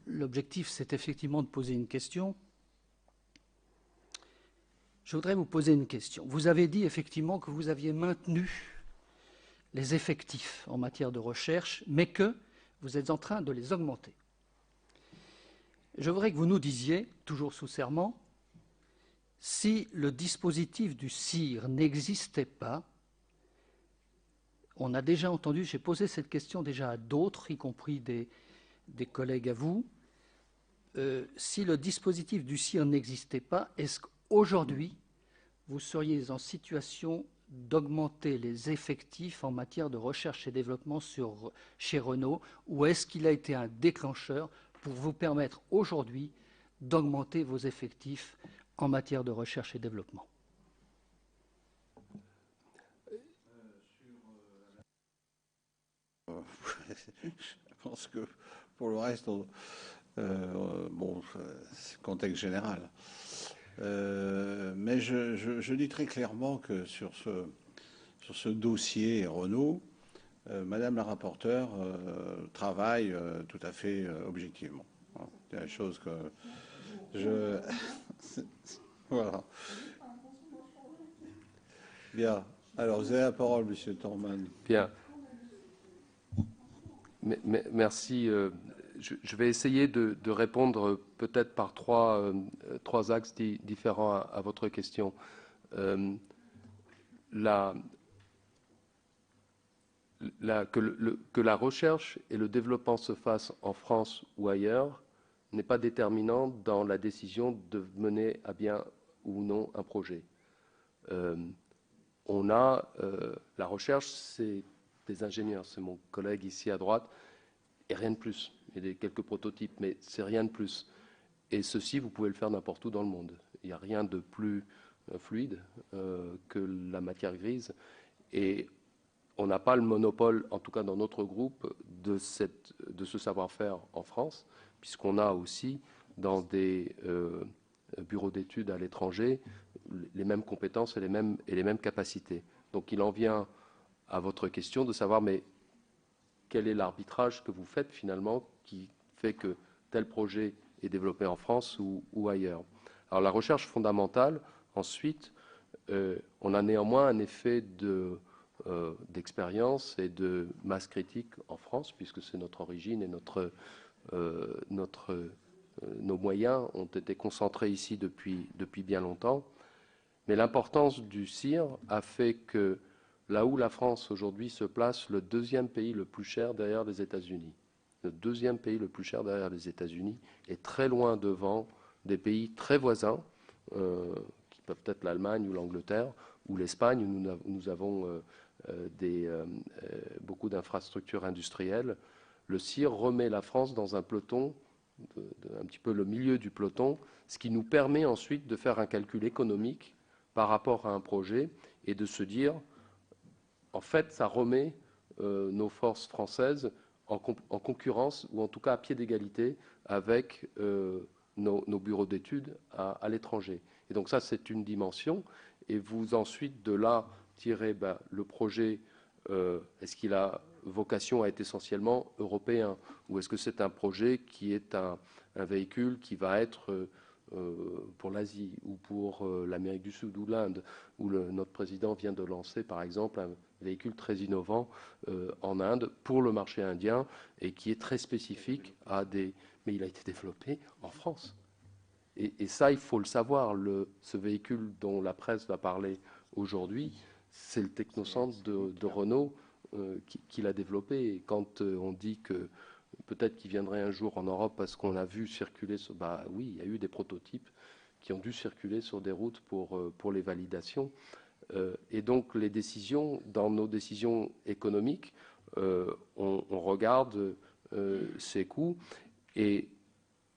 l'objectif, c'est effectivement de poser une question. Je voudrais vous poser une question. Vous avez dit effectivement que vous aviez maintenu les effectifs en matière de recherche, mais que vous êtes en train de les augmenter. Je voudrais que vous nous disiez, toujours sous serment, si le dispositif du CIR n'existait pas. On a déjà entendu, j'ai posé cette question déjà à d'autres, y compris des collègues à vous. Si le dispositif du CIR n'existait pas, est-ce qu'aujourd'hui, vous seriez en situation d'augmenter les effectifs en matière de recherche et développement chez Renault, ou est-ce qu'il a été un déclencheur pour vous permettre aujourd'hui d'augmenter vos effectifs en matière de recherche et développement? Je pense que pour le reste, bon, c'est le contexte général. Mais je dis très clairement que sur ce dossier Renault, Madame la rapporteure travaille tout à fait objectivement. C'est la chose que je... Voilà. Bien. Alors, vous avez la parole, Monsieur Thormann. Bien. Merci. Je vais essayer de répondre peut-être par trois axes différents à votre question. Que la recherche et le développement se fassent en France ou ailleurs n'est pas déterminant dans la décision de mener à bien ou non un projet. La recherche, c'est des ingénieurs, c'est mon collègue ici à droite, et rien de plus. Il y a quelques prototypes, mais c'est rien de plus. Et ceci, vous pouvez le faire n'importe où dans le monde. Il n'y a rien de plus fluide que la matière grise. Et on n'a pas le monopole, en tout cas dans notre groupe, de ce savoir-faire en France, puisqu'on a aussi dans des bureaux d'études à l'étranger les mêmes compétences et les mêmes capacités. Donc il en vient à votre question de savoir, mais quel est l'arbitrage que vous faites finalement qui fait que tel projet est développé en France ou ailleurs? Alors la recherche fondamentale, ensuite, on a néanmoins un effet d'expérience et de masse critique en France, puisque c'est notre origine et nos moyens ont été concentrés ici depuis bien longtemps. Mais l'importance du CIR a fait que là où la France aujourd'hui se place, le deuxième pays le plus cher derrière les États-Unis, le deuxième pays le plus cher derrière les États-Unis, est très loin devant des pays très voisins, qui peuvent être l'Allemagne ou l'Angleterre, ou l'Espagne, où nous avons beaucoup d'infrastructures industrielles. Le CIR remet la France dans un peloton, un petit peu le milieu du peloton, ce qui nous permet ensuite de faire un calcul économique par rapport à un projet et de se dire, en fait, ça remet nos forces françaises en concurrence, ou en tout cas à pied d'égalité avec nos bureaux d'études à l'étranger. Et donc ça, c'est une dimension. Et vous ensuite, de là, tirez le projet, est-ce qu'il a vocation à être essentiellement européen, ou est-ce que c'est un projet qui est un véhicule qui va être pour l'Asie ou pour l'Amérique du Sud ou l'Inde, où notre président vient de lancer par exemple un véhicule très innovant en Inde pour le marché indien et qui est très spécifique mais il a été développé en France. Et ça, il faut le savoir, ce véhicule dont la presse va parler aujourd'hui, c'est le technocentre de Renault qui l'a développé. Et quand on dit que peut-être qu'il viendrait un jour en Europe parce qu'on a vu circuler, oui, il y a eu des prototypes qui ont dû circuler sur des routes pour les validations. Et donc les décisions, dans nos décisions économiques, on regarde ces coûts et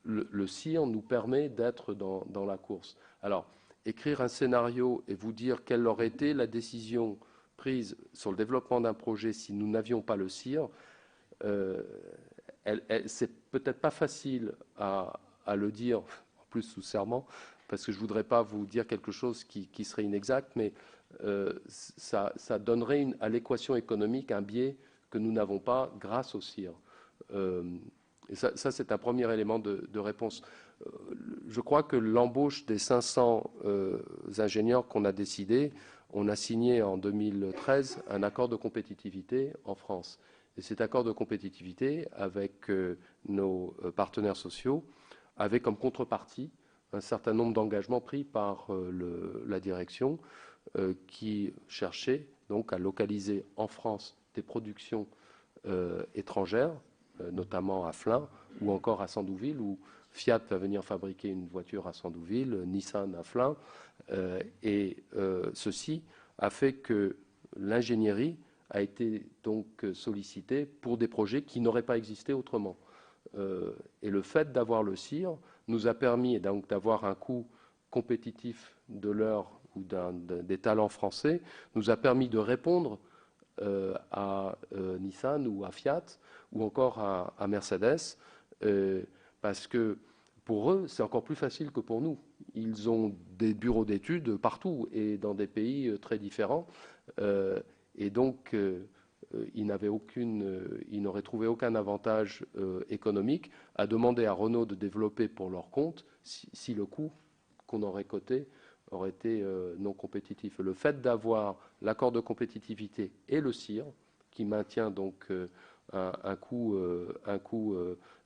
le CIR nous permet d'être dans la course. Alors, écrire un scénario et vous dire quelle aurait été la décision prise sur le développement d'un projet si nous n'avions pas le CIR, c'est peut-être pas facile à le dire, en plus sous serment, parce que je ne voudrais pas vous dire quelque chose qui serait inexact, mais ça donnerait à l'équation économique un biais que nous n'avons pas grâce au CIR. Et ça c'est un premier élément de réponse. Je crois que l'embauche des 500 ingénieurs qu'on a décidé, on a signé en 2013 un accord de compétitivité en France. Et cet accord de compétitivité avec nos partenaires sociaux avait comme contrepartie un certain nombre d'engagements pris par la direction qui cherchait donc à localiser en France des productions étrangères, notamment à Flins ou encore à Sandouville, où Fiat va venir fabriquer une voiture à Sandouville, Nissan à Flins, et ceci a fait que l'ingénierie a été donc sollicitée pour des projets qui n'auraient pas existé autrement. Et le fait d'avoir le CIR nous a permis donc d'avoir un coût compétitif de l'heure ou des talents français, nous a permis de répondre à Nissan ou à Fiat ou encore à Mercedes, parce que pour eux, c'est encore plus facile que pour nous. Ils ont des bureaux d'études partout et dans des pays très différents. Et donc, ils n'auraient trouvé aucun avantage économique à demander à Renault de développer pour leur compte si le coût qu'on aurait coté aurait été non compétitif. Le fait d'avoir l'accord de compétitivité et le CIR, qui maintient donc un coût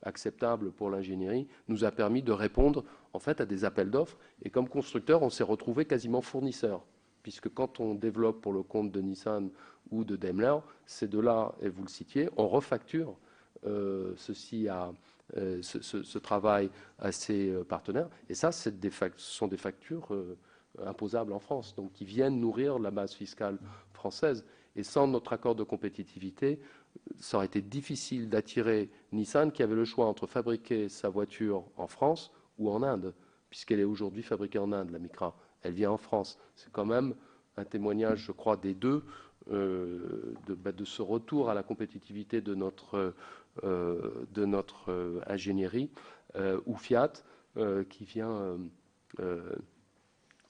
acceptable pour l'ingénierie, nous a permis de répondre en fait à des appels d'offres. Et comme constructeur, on s'est retrouvé quasiment fournisseur, puisque quand on développe pour le compte de Nissan ou de Daimler, ces deux-là, et vous le citiez, on refacture ce travail à ses partenaires. Et ça, ce sont des factures imposables en France, donc qui viennent nourrir la base fiscale française. Et sans notre accord de compétitivité, ça aurait été difficile d'attirer Nissan, qui avait le choix entre fabriquer sa voiture en France ou en Inde, puisqu'elle est aujourd'hui fabriquée en Inde, la Micra. Elle vient en France. C'est quand même un témoignage, je crois, des deux, de ce retour à la compétitivité de notre ingénierie, ou Fiat, qui vient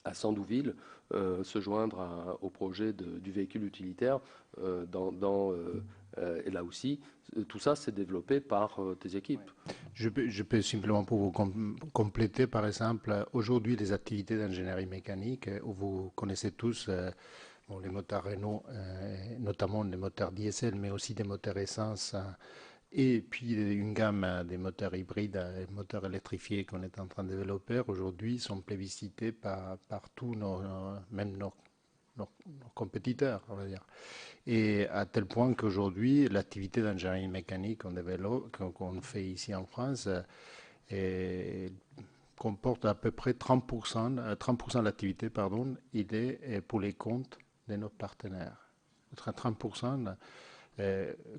à Sandouville se joindre au projet du véhicule utilitaire. Et là aussi, tout ça s'est développé par tes équipes. Je peux simplement pour vous compléter, par exemple, aujourd'hui les activités d'ingénierie mécanique, où vous connaissez tous les moteurs Renault, notamment les moteurs diesel, mais aussi des moteurs essence, et puis une gamme des moteurs hybrides et moteurs électrifiés qu'on est en train de développer aujourd'hui sont plébiscités par tous même nos compétiteurs, on va dire. Et à tel point qu'aujourd'hui, l'activité d'ingénierie mécanique qu'on fait ici en France comporte à peu près 30% de l'activité, il est pour les comptes de nos partenaires. 30%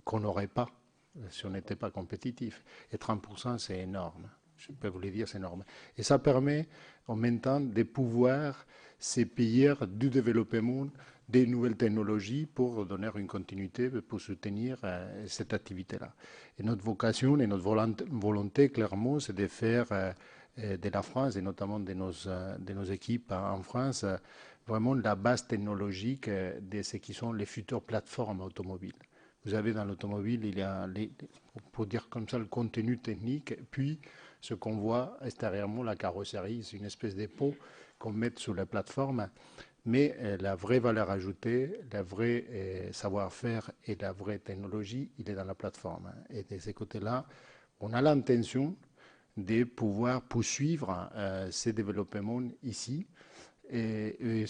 qu'on n'aurait pas si on n'était pas compétitif. Et 30%, c'est énorme. Je peux vous le dire, c'est énorme. Et ça permet en même temps de pouvoir se payer du développement des nouvelles technologies pour donner une continuité, pour soutenir cette activité-là. Et notre vocation et notre volonté, clairement, c'est de faire de la France, et notamment de nos équipes en France, vraiment la base technologique de ce qui sont les futures plateformes automobiles. Vous avez dans l'automobile, il y a, pour dire comme ça, le contenu technique, puis ce qu'on voit extérieurement, la carrosserie, c'est une espèce de pot qu'on met sur la plateforme. Mais la vraie valeur ajoutée, la vraie savoir-faire et la vraie technologie, il est dans la plateforme. Et de ce côté-là, on a l'intention de pouvoir poursuivre ces développements ici et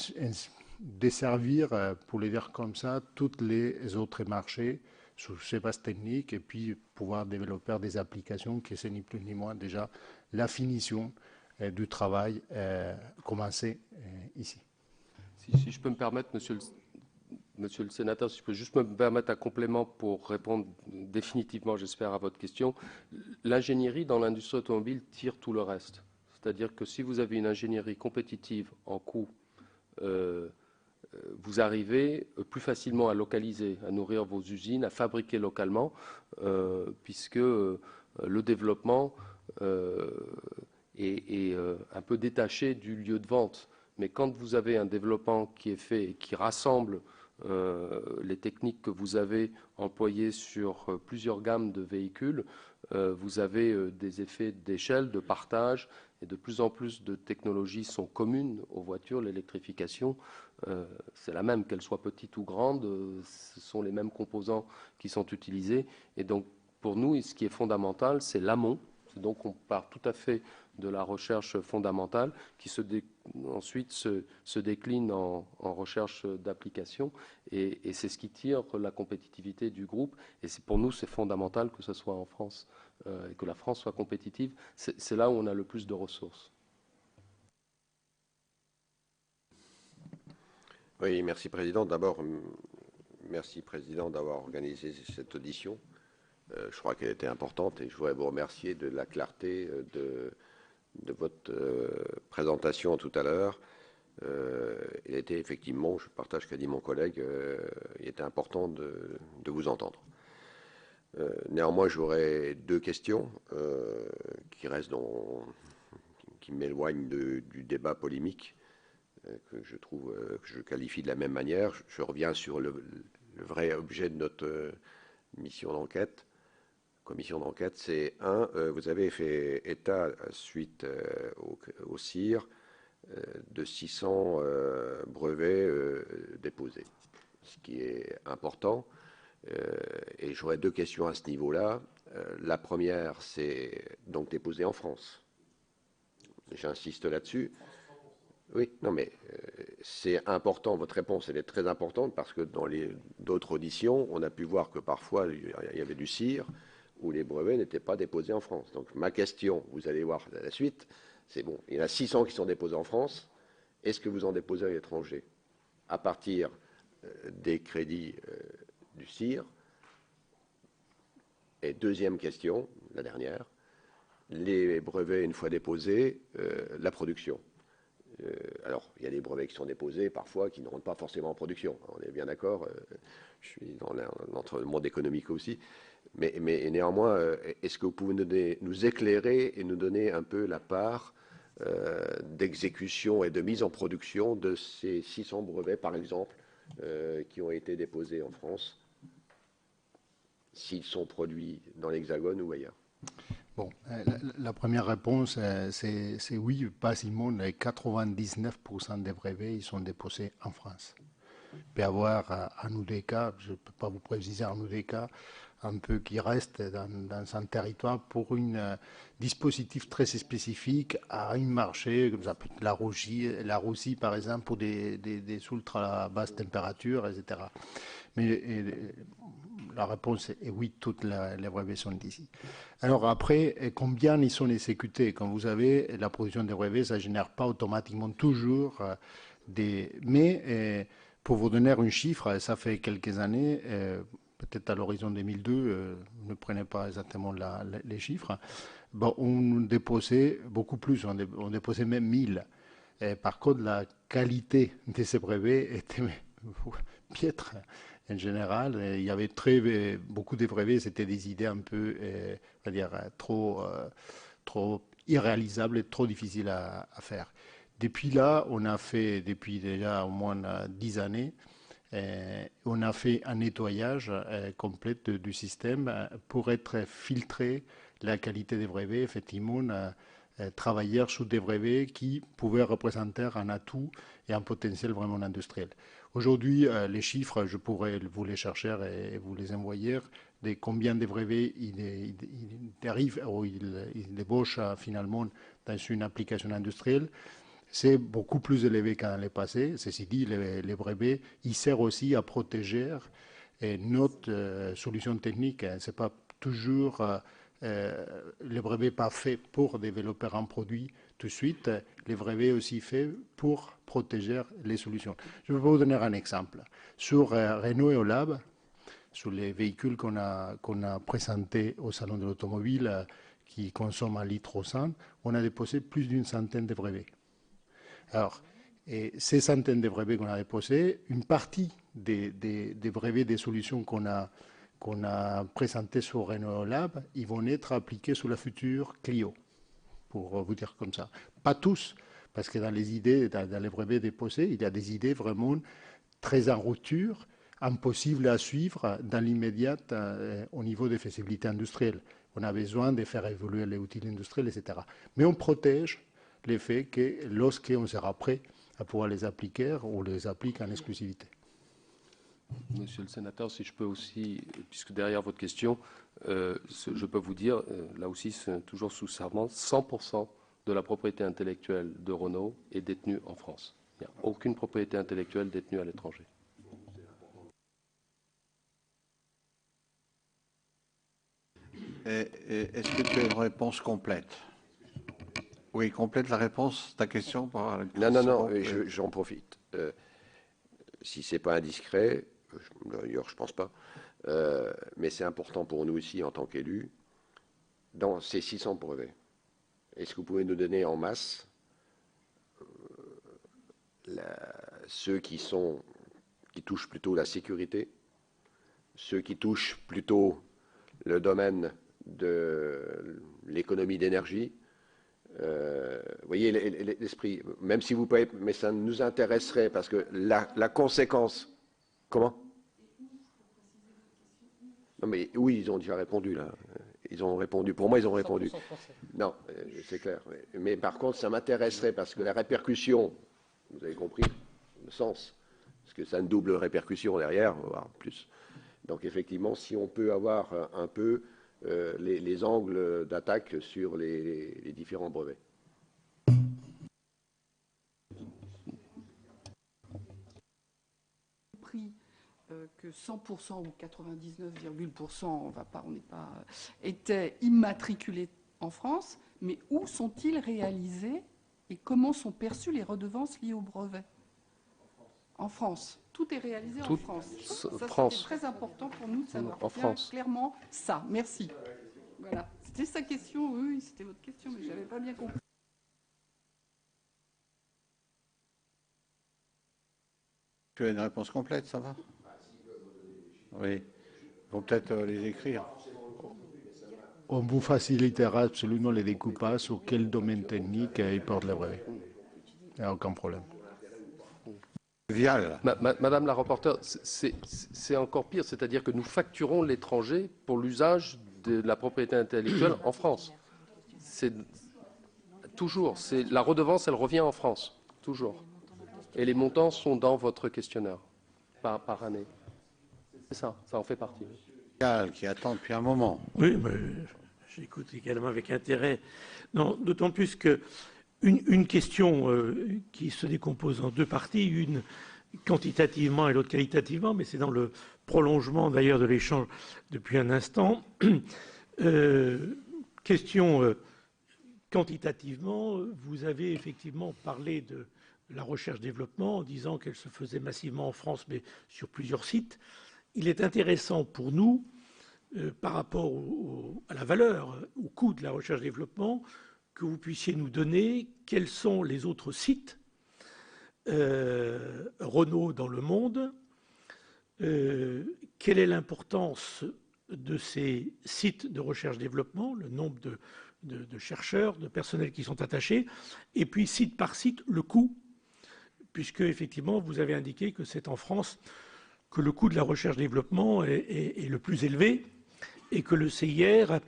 desservir, pour le dire comme ça, tous les autres marchés sur ces bases techniques et puis pouvoir développer des applications qui c'est ni plus ni moins déjà la finition du travail commencé ici. Si je peux me permettre, monsieur le sénateur, si je peux juste me permettre un complément pour répondre définitivement, j'espère, à votre question. L'ingénierie dans l'industrie automobile tire tout le reste. C'est-à-dire que si vous avez une ingénierie compétitive en coût, vous arrivez plus facilement à localiser, à nourrir vos usines, à fabriquer localement, puisque le développement est un peu détaché du lieu de vente. Mais quand vous avez un développement qui est fait et qui rassemble les techniques que vous avez employées sur plusieurs gammes de véhicules, vous avez des effets d'échelle, de partage, et de plus en plus de technologies sont communes aux voitures. L'électrification, c'est la même, qu'elle soit petite ou grande, ce sont les mêmes composants qui sont utilisés. Et donc, pour nous, ce qui est fondamental, c'est l'amont. Donc, on part tout à fait de la recherche fondamentale qui ensuite se décline en recherche d'application. Et c'est ce qui tire la compétitivité du groupe. Et pour nous, c'est fondamental que ce soit en France et que la France soit compétitive. C'est là où on a le plus de ressources. Oui, merci Président. D'abord, merci Président d'avoir organisé cette audition. Je crois qu'elle était importante et je voudrais vous remercier de la clarté de votre présentation tout à l'heure. Il était effectivement, je partage ce qu'a dit mon collègue, il était important de vous entendre. Néanmoins, j'aurais deux questions qui m'éloignent du débat polémique que je trouve, que je qualifie de la même manière. Je reviens sur le vrai objet de notre commission d'enquête, c'est vous avez fait état, suite au CIR, de 600 brevets déposés, ce qui est important. Et j'aurais deux questions à ce niveau-là. La première, c'est donc déposé en France. J'insiste là-dessus. Oui, non, mais c'est important, votre réponse, elle est très importante parce que dans d'autres auditions, on a pu voir que parfois, il y avait du CIR où les brevets n'étaient pas déposés en France. Donc ma question, vous allez voir la suite, c'est bon, il y en a 600 qui sont déposés en France, est-ce que vous en déposez à l'étranger à partir des crédits du CIR? Et deuxième question, la dernière, les brevets, une fois déposés, la production. Alors, il y a des brevets qui sont déposés parfois qui ne rentrent pas forcément en production. On est bien d'accord. Je suis dans le monde économique aussi. Mais néanmoins, est-ce que vous pouvez nous éclairer et nous donner un peu la part d'exécution et de mise en production de ces 600 brevets, par exemple, qui ont été déposés en France, s'ils sont produits dans l'Hexagone ou ailleurs? Bon, la première réponse, c'est oui, quasiment 99% des brevets, ils sont déposés en France. Il peut y avoir un ou des cas, je ne peux pas vous préciser un ou des cas, un peu qui reste dans un territoire pour un dispositif très spécifique à un marché, comme ça, la Russie par exemple, pour des ultra basses températures, etc. Mais la réponse est oui, toutes les brevets sont ici. Alors après, combien ils sont exécutés? Comme vous savez, la production des brevets, ça ne génère pas automatiquement toujours des... Mais pour vous donner un chiffre, ça fait quelques années, peut-être à l'horizon 2002, ne prenez pas exactement les chiffres, bon, on déposait beaucoup plus, on déposait même 1000. Par contre, la qualité de ces brevets était piètre. En général, il y avait beaucoup de brevets, c'était des idées un peu, on va dire, trop irréalisables et trop difficiles à faire. Depuis là, on a fait, depuis déjà au moins 10 années, on a fait un nettoyage complet du système pour être filtré la qualité des brevets, effectivement, travailler sur des brevets qui pouvaient représenter un atout et un potentiel vraiment industriel. Aujourd'hui, les chiffres, je pourrais vous les chercher et vous les envoyer, de combien de brevets il arrive ou il débauche finalement dans une application industrielle. C'est beaucoup plus élevé qu'en le passé. Ceci dit, les brevets, ils servent aussi à protéger notre solution technique. Ce n'est pas toujours le brevet pas fait pour développer un produit tout de suite. Les brevets aussi faits pour protéger les solutions. Je vais vous donner un exemple. Sur Renault et Olab, sur les véhicules qu'on a présentés au Salon de l'Automobile qui consomment 1 litre au 100, on a déposé plus d'une centaine de brevets. Alors, et ces centaines de brevets qu'on a déposés, une partie des brevets des solutions qu'on a présentées sur Renault Lab, ils vont être appliqués sur la future Clio, pour vous dire comme ça. Pas tous, parce que dans les idées, dans les brevets déposés, il y a des idées vraiment très en rupture impossible à suivre dans l'immédiat au niveau des faisabilités industrielles. On a besoin de faire évoluer les outils industriels, etc. Mais on protège le fait que lorsqu'on sera prêt à pouvoir les appliquer, on les applique en exclusivité. Monsieur le sénateur, si je peux aussi, puisque derrière votre question, je peux vous dire, là aussi, c'est toujours sous serment, 100% de la propriété intellectuelle de Renault est détenue en France. Il n'y a aucune propriété intellectuelle détenue à l'étranger. Est-ce que tu as une réponse complète? Oui, complète la réponse, ta question par la... Non, j'en profite. Si ce n'est pas indiscret, d'ailleurs je ne pense pas, mais c'est important pour nous aussi en tant qu'élus, dans ces 600 brevets, est-ce que vous pouvez nous donner en masse ceux qui touchent plutôt la sécurité, ceux qui touchent plutôt le domaine de l'économie d'énergie. Vous voyez l'esprit, même si vous pouvez, mais ça nous intéresserait parce que la conséquence. Comment? Non mais oui, ils ont déjà répondu là. Ils ont répondu. Pour moi, ils ont répondu. Non, c'est clair. Mais par contre, ça m'intéresserait parce que la répercussion, vous avez compris le sens, parce que ça a une double répercussion derrière, voire plus. Donc effectivement, si on peut avoir un peu les angles d'attaque sur les différents brevets. Que 100% ou 99,%, on n'est pas, étaient immatriculés en France, mais où sont-ils réalisés et comment sont perçues les redevances liées au brevet? En France. Tout est réalisé en France. Ça, c'était très important pour nous de savoir clairement ça. Merci. Voilà. C'était sa question, oui, c'était votre question, mais je n'avais pas bien compris. Tu as une réponse complète, ça va? Oui. Ils vont peut-être les écrire. On vous facilitera absolument les découpages sur quel domaine technique ils portent le brevet. Il n'y a aucun problème. Vial. Madame la rapporteure, c'est encore pire, c'est-à-dire que nous facturons l'étranger pour l'usage de la propriété intellectuelle en France. C'est toujours, la redevance, elle revient en France, toujours. Et les montants sont dans votre questionnaire, par année. C'est ça, ça en fait partie. Vial, qui attend depuis un moment. Oui, mais j'écoute également avec intérêt. Non, d'autant plus que une question qui se décompose en deux parties, une quantitativement et l'autre qualitativement, mais c'est dans le prolongement d'ailleurs de l'échange depuis un instant. Question quantitativement, vous avez effectivement parlé de la recherche-développement en disant qu'elle se faisait massivement en France, mais sur plusieurs sites. Il est intéressant pour nous, par rapport à la valeur, au coût de la recherche-développement, que vous puissiez nous donner quels sont les autres sites Renault dans le monde, quelle est l'importance de ces sites de recherche-développement, le nombre de chercheurs, de personnels qui sont attachés, et puis site par site, le coût, puisque effectivement vous avez indiqué que c'est en France que le coût de la recherche-développement est le plus élevé et que le CIR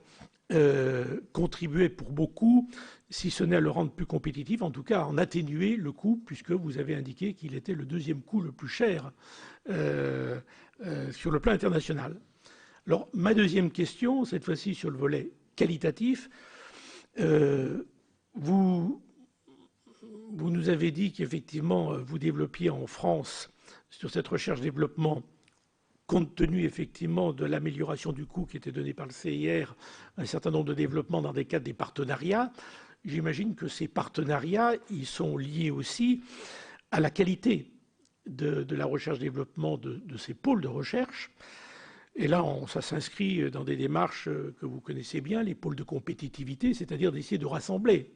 contribuait pour beaucoup, si ce n'est à le rendre plus compétitif, en tout cas à en atténuer le coût, puisque vous avez indiqué qu'il était le deuxième coût le plus cher sur le plan international. Alors, ma deuxième question, cette fois-ci sur le volet qualitatif, vous nous avez dit qu'effectivement, vous développiez en France sur cette recherche-développement, compte tenu effectivement de l'amélioration du coût qui était donné par le CIR, un certain nombre de développements dans des cadres des partenariats. J'imagine que ces partenariats, ils sont liés aussi à la qualité de la recherche-développement de ces pôles de recherche. Et là, ça s'inscrit dans des démarches que vous connaissez bien, les pôles de compétitivité, c'est-à-dire d'essayer de rassembler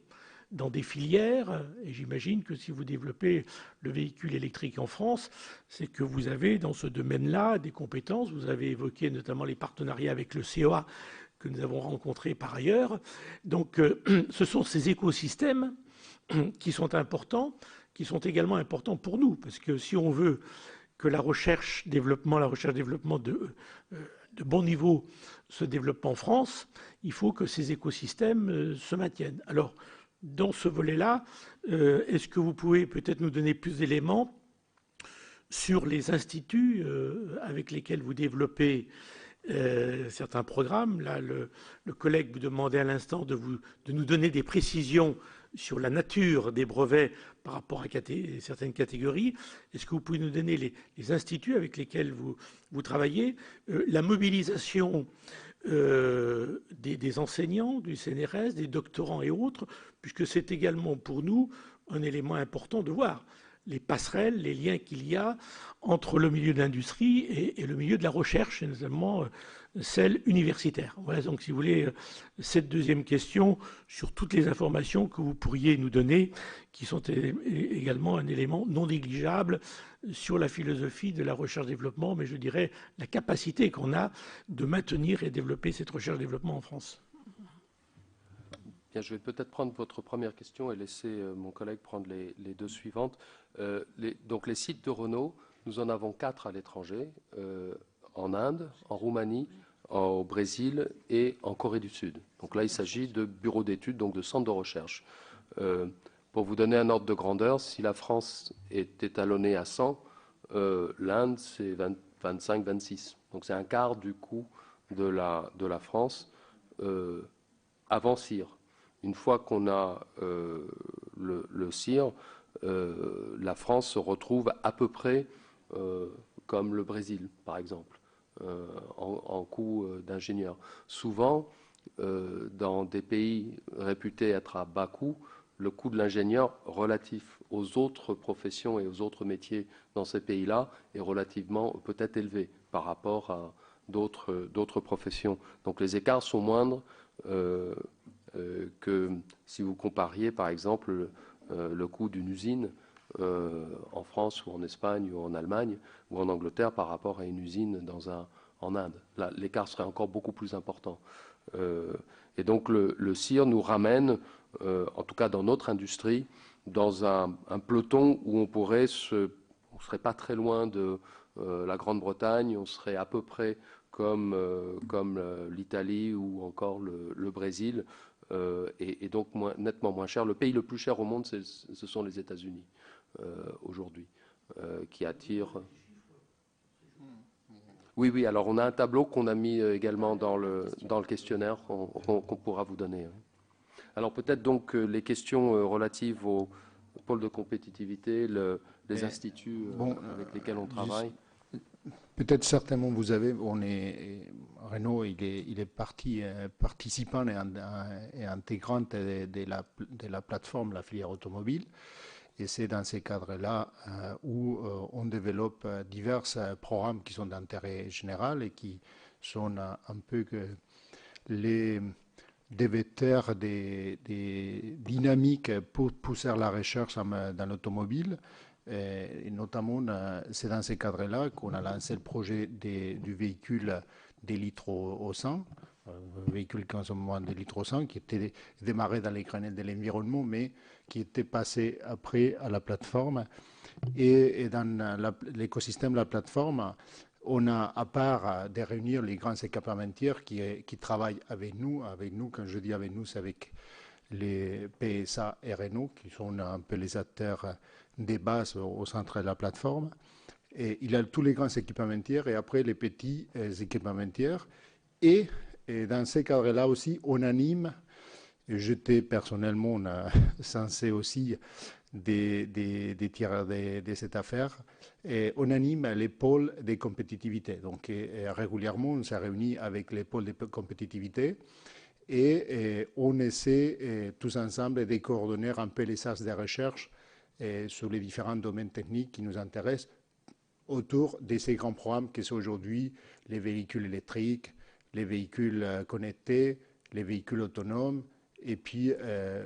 dans des filières, et j'imagine que si vous développez le véhicule électrique en France, c'est que vous avez dans ce domaine-là des compétences. Vous avez évoqué notamment les partenariats avec le CEA que nous avons rencontrés par ailleurs. Donc ce sont ces écosystèmes qui sont importants, qui sont également importants pour nous, parce que si on veut que la recherche-développement de bon niveau se développe en France, il faut que ces écosystèmes se maintiennent. Alors, dans ce volet-là, est-ce que vous pouvez peut-être nous donner plus d'éléments sur les instituts avec lesquels vous développez certains programmes? Là, le collègue vous demandait à l'instant de nous donner des précisions sur la nature des brevets par rapport à certaines catégories. Est-ce que vous pouvez nous donner les instituts avec lesquels vous travaillez, la mobilisation des enseignants, du CNRS, des doctorants et autres, puisque c'est également pour nous un élément important de voir les passerelles, les liens qu'il y a entre le milieu de l'industrie et le milieu de la recherche, et notamment celle universitaire. Voilà donc, si vous voulez, cette deuxième question sur toutes les informations que vous pourriez nous donner, qui sont également un élément non négligeable sur la philosophie de la recherche-développement, mais je dirais la capacité qu'on a de maintenir et développer cette recherche-développement en France. Bien, je vais peut-être prendre votre première question et laisser mon collègue prendre les deux suivantes. Donc les sites de Renault, nous en avons 4 à l'étranger, en Inde, en Roumanie, au Brésil et en Corée du Sud. Donc là, il s'agit de bureaux d'études, donc de centres de recherche. Pour vous donner un ordre de grandeur, si la France est étalonnée à 100, l'Inde, c'est 25-26. Donc c'est un quart du coût de la France avant CIR. Une fois qu'on a le CIR, la France se retrouve à peu près comme le Brésil, par exemple, en coût d'ingénieur. Souvent, dans des pays réputés être à bas coût, le coût de l'ingénieur relatif aux autres professions et aux autres métiers dans ces pays-là est relativement peut-être élevé par rapport à d'autres professions. Donc les écarts sont moindres que si vous compariez, par exemple, le coût d'une usine en France ou en Espagne ou en Allemagne ou en Angleterre par rapport à une usine en Inde. Là, l'écart serait encore beaucoup plus important. Et donc le CIR nous ramène, en tout cas dans notre industrie, dans un peloton où on serait pas très loin de la Grande-Bretagne, on serait à peu près comme l'Italie ou encore le Brésil, et donc nettement moins cher. Le pays le plus cher au monde, ce sont les États-Unis aujourd'hui, qui attirent. Oui, alors on a un tableau qu'on a mis également dans le questionnaire qu'on pourra vous donner. Alors peut-être donc les questions relatives au pôle de compétitivité, les instituts avec lesquels on travaille. Peut-être certainement vous avez, Renault, il est participant et intégrante de la plateforme, la filière automobile. Et c'est dans ces cadres-là où on développe divers programmes qui sont d'intérêt général et qui sont un peu les vecteurs des dynamiques pour pousser la recherche dans l'automobile. Et notamment, c'est dans ces cadres-là qu'on a lancé le projet du véhicule des litres au 100, un véhicule qui consomme moins de litres au 100, qui était démarré dans les granelles de l'environnement, mais qui était passé après à la plateforme. Et dans l'écosystème de la plateforme, on a, à part de réunir les grands équipementiers qui travaillent avec nous, quand je dis avec nous, c'est avec les PSA et Renault, qui sont un peu les acteurs des bases au centre de la plateforme. Et il y a tous les grands équipementiers et après les petits équipementiers. Et dans ces cadres-là aussi, on anime, et j'étais personnellement censé aussi des tiers de cette affaire, et on anime les pôles de compétitivité. Donc régulièrement, on s'est réunis avec les pôles de compétitivité et on essaie tous ensemble de coordonner un peu les axes de recherche sur les différents domaines techniques qui nous intéressent autour de ces grands programmes que sont aujourd'hui les véhicules électriques, les véhicules connectés, les véhicules autonomes, et puis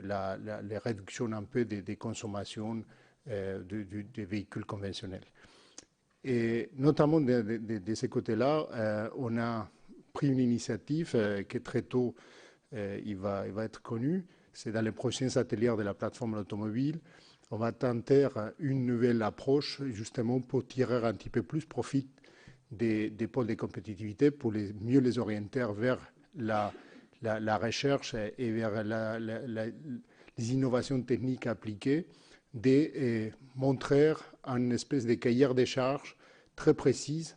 les réductions un peu des consommations des véhicules conventionnels. Et notamment de ces côtés-là, on a pris une initiative qui très tôt il va être connue. C'est dans les prochains ateliers de la plateforme automobile. on va tenter une nouvelle approche justement pour tirer un petit peu plus profit des pôles de compétitivité pour mieux les orienter vers la recherche et vers les innovations techniques appliquées, de montrer une espèce de cahier des charges très précise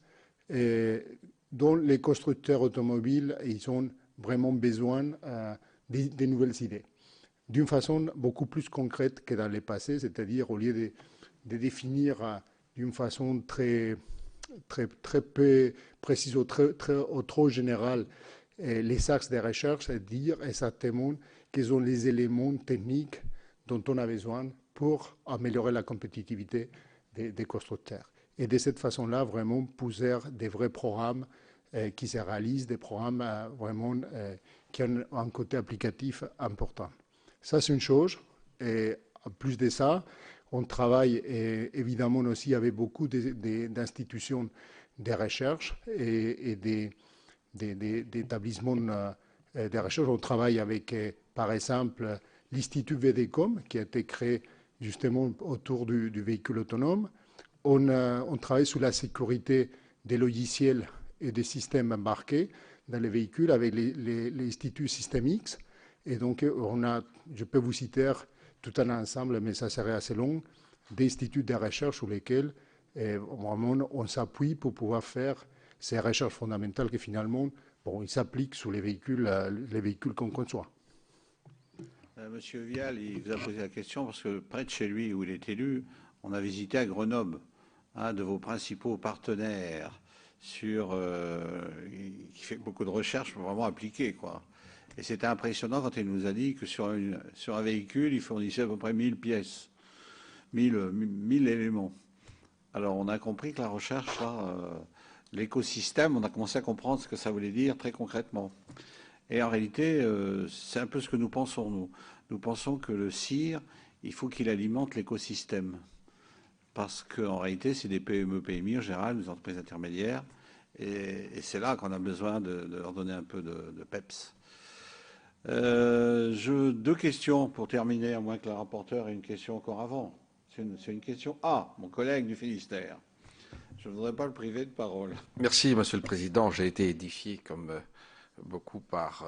dont les constructeurs automobiles ils ont vraiment besoin de nouvelles idées, d'une façon beaucoup plus concrète que dans le passé, c'est-à-dire au lieu de définir d'une façon très peu précise ou trop générale les axes de recherche, et dire exactement quels sont les éléments techniques dont on a besoin pour améliorer la compétitivité des constructeurs. Et de cette façon-là, vraiment pousser des vrais programmes qui se réalisent, des programmes vraiment qui ont un côté applicatif important. Ça, c'est une chose. Et en plus de ça, on travaille évidemment aussi avec beaucoup d'institutions de recherche et d'établissements de recherche. On travaille avec, par exemple, l'Institut VDCOM, qui a été créé justement autour du véhicule autonome. On travaille sur la sécurité des logiciels et des systèmes embarqués dans les véhicules avec l'Institut Système X. Et donc, je peux vous citer tout un ensemble, mais ça serait assez long, d'instituts de recherche sur lesquels vraiment on s'appuie pour pouvoir faire ces recherches fondamentales qui finalement, ils s'appliquent sur les véhicules qu'on conçoit. Monsieur Vial, il vous a posé la question parce que près de chez lui, où il est élu, on a visité à Grenoble un de vos principaux partenaires qui fait beaucoup de recherches vraiment appliquées, quoi. Et c'était impressionnant quand il nous a dit que sur un véhicule, il fournissait à peu près 1000 pièces, 1000 éléments. Alors on a compris que la recherche, l'écosystème, on a commencé à comprendre ce que ça voulait dire très concrètement. Et en réalité, c'est un peu ce que nous pensons, nous. Nous pensons que le CIR, il faut qu'il alimente l'écosystème. Parce qu'en réalité, c'est des PME, PMI en général, des entreprises intermédiaires. Et c'est là qu'on a besoin de leur donner un peu de peps. Deux questions pour terminer, à moins que la rapporteure ait une question encore avant. C'est une question A, mon collègue du Finistère. Je ne voudrais pas le priver de parole. Merci, Monsieur le Président. J'ai été édifié, comme beaucoup, par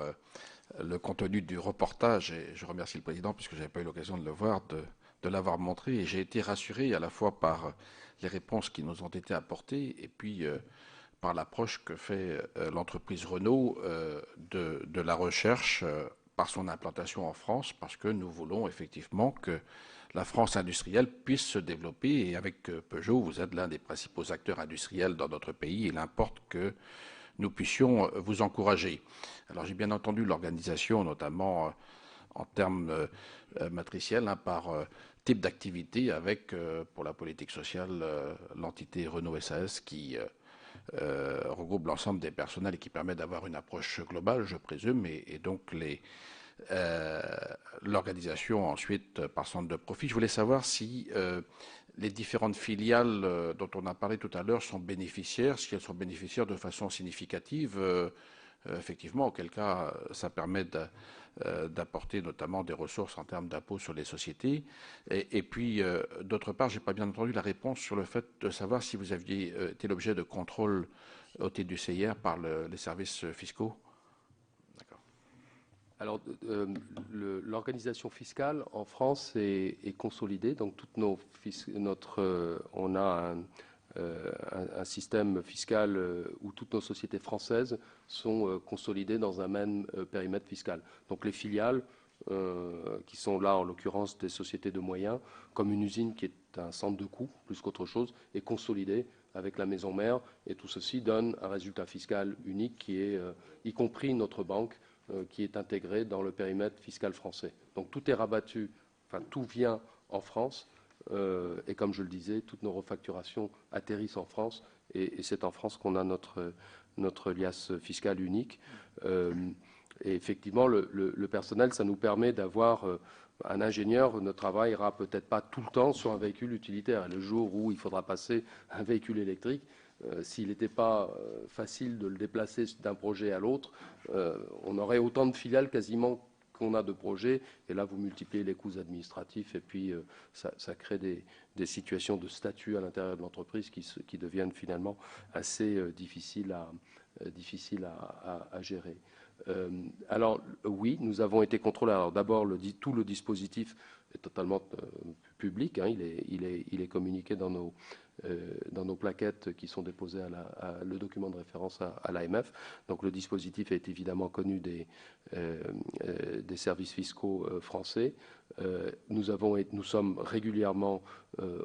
le contenu du reportage. Et je remercie le Président, puisque je n'avais pas eu l'occasion de le voir, de l'avoir montré. Et j'ai été rassuré à la fois par les réponses qui nous ont été apportées et puis par l'approche que fait l'entreprise Renault de la recherche par son implantation en France, parce que nous voulons effectivement que la France industrielle puisse se développer. Et avec Peugeot, vous êtes l'un des principaux acteurs industriels dans notre pays. Il importe que nous puissions vous encourager. Alors j'ai bien entendu l'organisation, notamment en termes matriciels, par type d'activité, avec pour la politique sociale l'entité Renault SAS qui regroupe l'ensemble des personnels et qui permet d'avoir une approche globale, je présume, et donc l'organisation ensuite par centre de profit. Je voulais savoir si les différentes filiales dont on a parlé tout à l'heure sont bénéficiaires, si elles sont bénéficiaires de façon significative, effectivement, auquel cas ça permet d'apporter notamment des ressources en termes d'impôts sur les sociétés. Et puis, d'autre part, je n'ai pas bien entendu la réponse sur le fait de savoir si vous aviez été l'objet de contrôle au titre du CIR par les services fiscaux. Alors, l'organisation fiscale en France est consolidée. Donc, on a un système fiscal où toutes nos sociétés françaises sont consolidées dans un même périmètre fiscal. Donc, les filiales, qui sont là, en l'occurrence, des sociétés de moyens, comme une usine qui est un centre de coûts, plus qu'autre chose, est consolidée avec la maison mère. Et tout ceci donne un résultat fiscal unique qui est, y compris notre banque, qui est intégré dans le périmètre fiscal français. Donc tout est rabattu, enfin tout vient en France, et comme je le disais, toutes nos refacturations atterrissent en France, et c'est en France qu'on a notre liasse fiscale unique. Et effectivement, le personnel, ça nous permet d'avoir un ingénieur ne travaillera peut-être pas tout le temps sur un véhicule utilitaire. Et le jour où il faudra passer un véhicule électrique, s'il n'était pas facile de le déplacer d'un projet à l'autre, on aurait autant de filiales quasiment qu'on a de projets, et là vous multipliez les coûts administratifs, et puis ça crée des situations de statut à l'intérieur de l'entreprise qui deviennent finalement assez difficiles à gérer. Alors oui, nous avons été contrôlés. Alors d'abord, tout le dispositif est totalement public, hein, il est communiqué dans nos plaquettes qui sont déposées le document de référence à l'AMF. Donc le dispositif est évidemment connu des services fiscaux français. Nous sommes régulièrement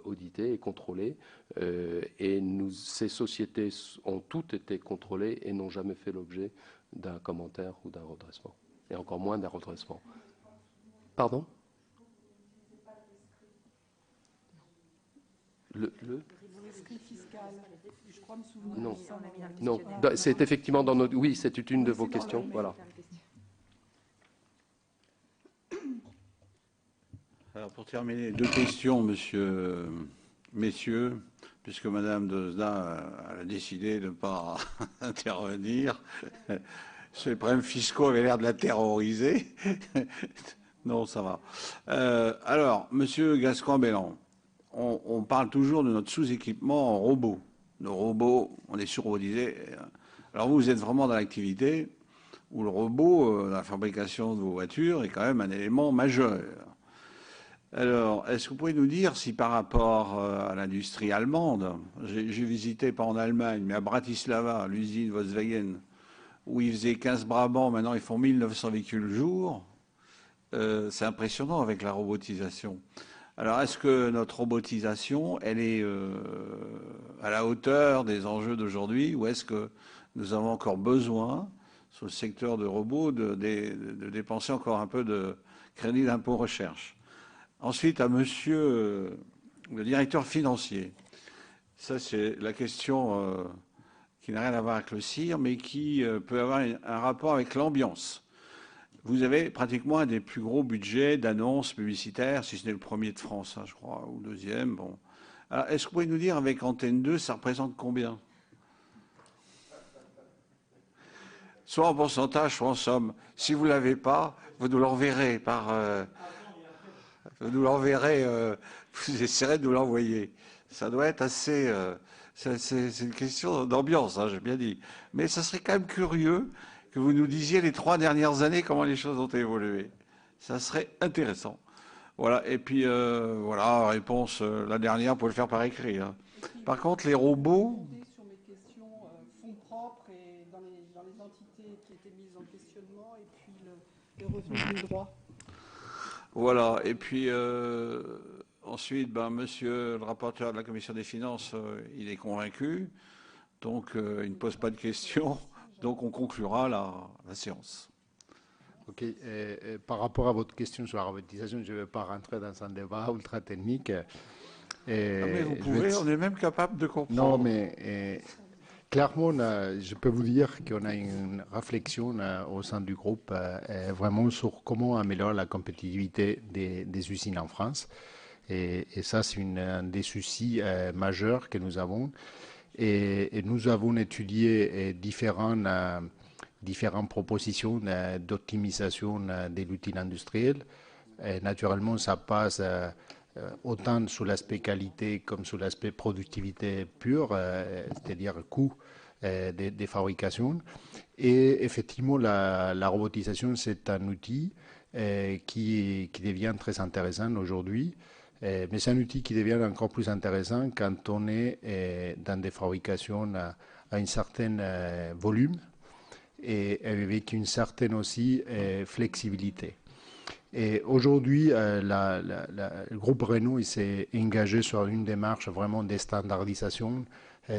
audités et contrôlés, et ces sociétés ont toutes été contrôlées et n'ont jamais fait l'objet d'un commentaire ou d'un redressement, et encore moins d'un redressement. Pardon ? Le rescrit fiscal, je crois me souvenir. Non, non. C'est effectivement dans notre... Oui, c'est une de vos questions. Voilà. Alors pour terminer, 2 questions, messieurs, puisque Madame Dezna a décidé de ne pas intervenir. Ces problèmes fiscaux avaient l'air de la terroriser. Non, ça va. Alors, Monsieur Gascoigne-Bellan, on parle toujours de notre sous-équipement en robots. Nos robots, on est surrobotisés. Alors vous êtes vraiment dans l'activité où le robot, la fabrication de vos voitures, est quand même un élément majeur. Alors, est-ce que vous pouvez nous dire si par rapport à l'industrie allemande, j'ai visité pas en Allemagne, mais à Bratislava, l'usine Volkswagen, où ils faisaient 15 Brabants, maintenant ils font 1900 véhicules le jour, c'est impressionnant avec la robotisation. Alors, est-ce que notre robotisation, elle est à la hauteur des enjeux d'aujourd'hui, ou est-ce que nous avons encore besoin, sur le secteur de robots, de dépenser encore un peu de crédit d'impôt recherche? Ensuite, à monsieur le directeur financier. Ça, c'est la question qui n'a rien à voir avec le CIR, mais qui peut avoir un rapport avec l'ambiance. Vous avez pratiquement un des plus gros budgets d'annonces publicitaires, si ce n'est le premier de France, hein, je crois, ou le deuxième. Bon. Alors, est-ce que vous pouvez nous dire, avec Antenne 2, ça représente combien? Soit en pourcentage, soit en somme. Si vous ne l'avez pas, vous nous l'enverrez par... vous essaierez de nous l'envoyer. Ça doit être assez... c'est une question d'ambiance, hein, j'ai bien dit. Mais ça serait quand même curieux que vous nous disiez les 3 dernières années comment les choses ont évolué. Ça serait intéressant. Voilà. Et puis, voilà, réponse, la dernière, pour le faire par écrit. Hein. Par contre, les robots... Sur mes questions fonds propres et dans les entités qui étaient mises en questionnement, et puis les revenus du droit. Voilà, et puis ensuite, monsieur le rapporteur de la Commission des Finances, il est convaincu, donc il ne pose pas de questions, donc on conclura la séance. Ok, par rapport à votre question sur la robotisation, je ne vais pas rentrer dans un débat ultra technique. Mais vous pouvez, on est même capable de comprendre. Non, mais clairement, je peux vous dire qu'on a une réflexion au sein du groupe vraiment sur comment améliorer la compétitivité des usines en France. Et ça, c'est un des soucis majeurs que nous avons. Et nous avons étudié différentes propositions d'optimisation de l'outil industriel. Et naturellement, ça passe autant sur l'aspect qualité comme sur l'aspect productivité pure, c'est-à-dire coût des fabrications. Et effectivement, la robotisation, c'est un outil qui devient très intéressant aujourd'hui. Mais c'est un outil qui devient encore plus intéressant quand on est dans des fabrications à un certain volume et avec une certaine aussi flexibilité. Et aujourd'hui, le groupe Renault s'est engagé sur une démarche vraiment de standardisation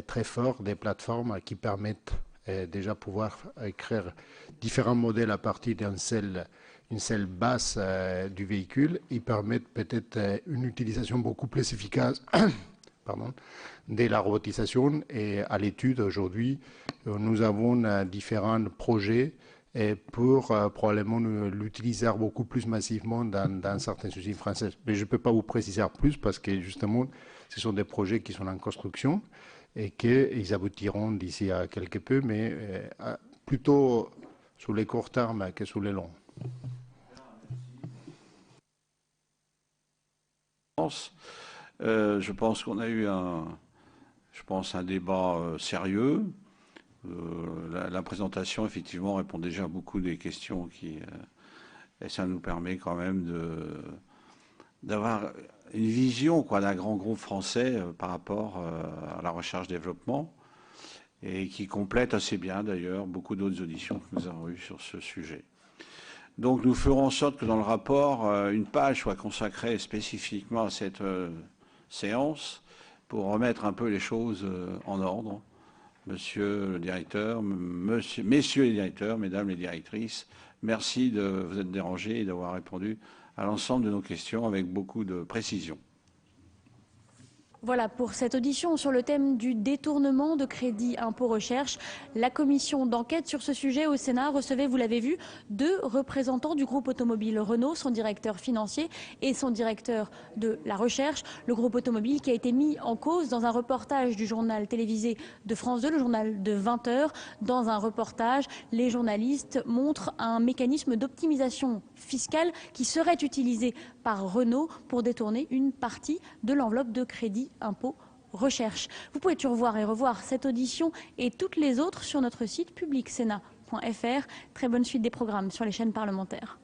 très forte des plateformes qui permettent déjà pouvoir créer différents modèles à partir d'une seule base du véhicule. Ils permettent peut-être une utilisation beaucoup plus efficace de la robotisation. Et à l'étude aujourd'hui, nous avons différents projets pour probablement l'utiliser beaucoup plus massivement dans certaines usines françaises. Mais je ne peux pas vous préciser plus parce que justement, ce sont des projets qui sont en construction et qu'ils aboutiront d'ici à quelque peu, mais plutôt sur les courts termes que sur les longs. séance. Je pense qu'on a eu un débat sérieux. La présentation, effectivement, répond déjà à beaucoup des questions et ça nous permet quand même d'avoir une vision d'un grand groupe français par rapport à la recherche-développement et qui complète assez bien, d'ailleurs, beaucoup d'autres auditions que nous avons eues sur ce sujet. Donc, nous ferons en sorte que dans le rapport, une page soit consacrée spécifiquement à cette séance pour remettre un peu les choses en ordre. Monsieur le directeur, messieurs les directeurs, mesdames les directrices, merci de vous être dérangés et d'avoir répondu à l'ensemble de nos questions avec beaucoup de précision. Voilà pour cette audition sur le thème du détournement de crédit impôt recherche. La commission d'enquête sur ce sujet au Sénat recevait, vous l'avez vu, 2 représentants du groupe automobile Renault, son directeur financier et son directeur de la recherche. Le groupe automobile qui a été mis en cause dans un reportage du journal télévisé de France 2, le journal de 20 h. Dans un reportage, les journalistes montrent un mécanisme d'optimisation fiscale qui serait utilisé par Renault pour détourner une partie de l'enveloppe de crédit impôt recherche. Vous pouvez toujours voir et revoir cette audition et toutes les autres sur notre site publicsena.fr. Très bonne suite des programmes sur les chaînes parlementaires.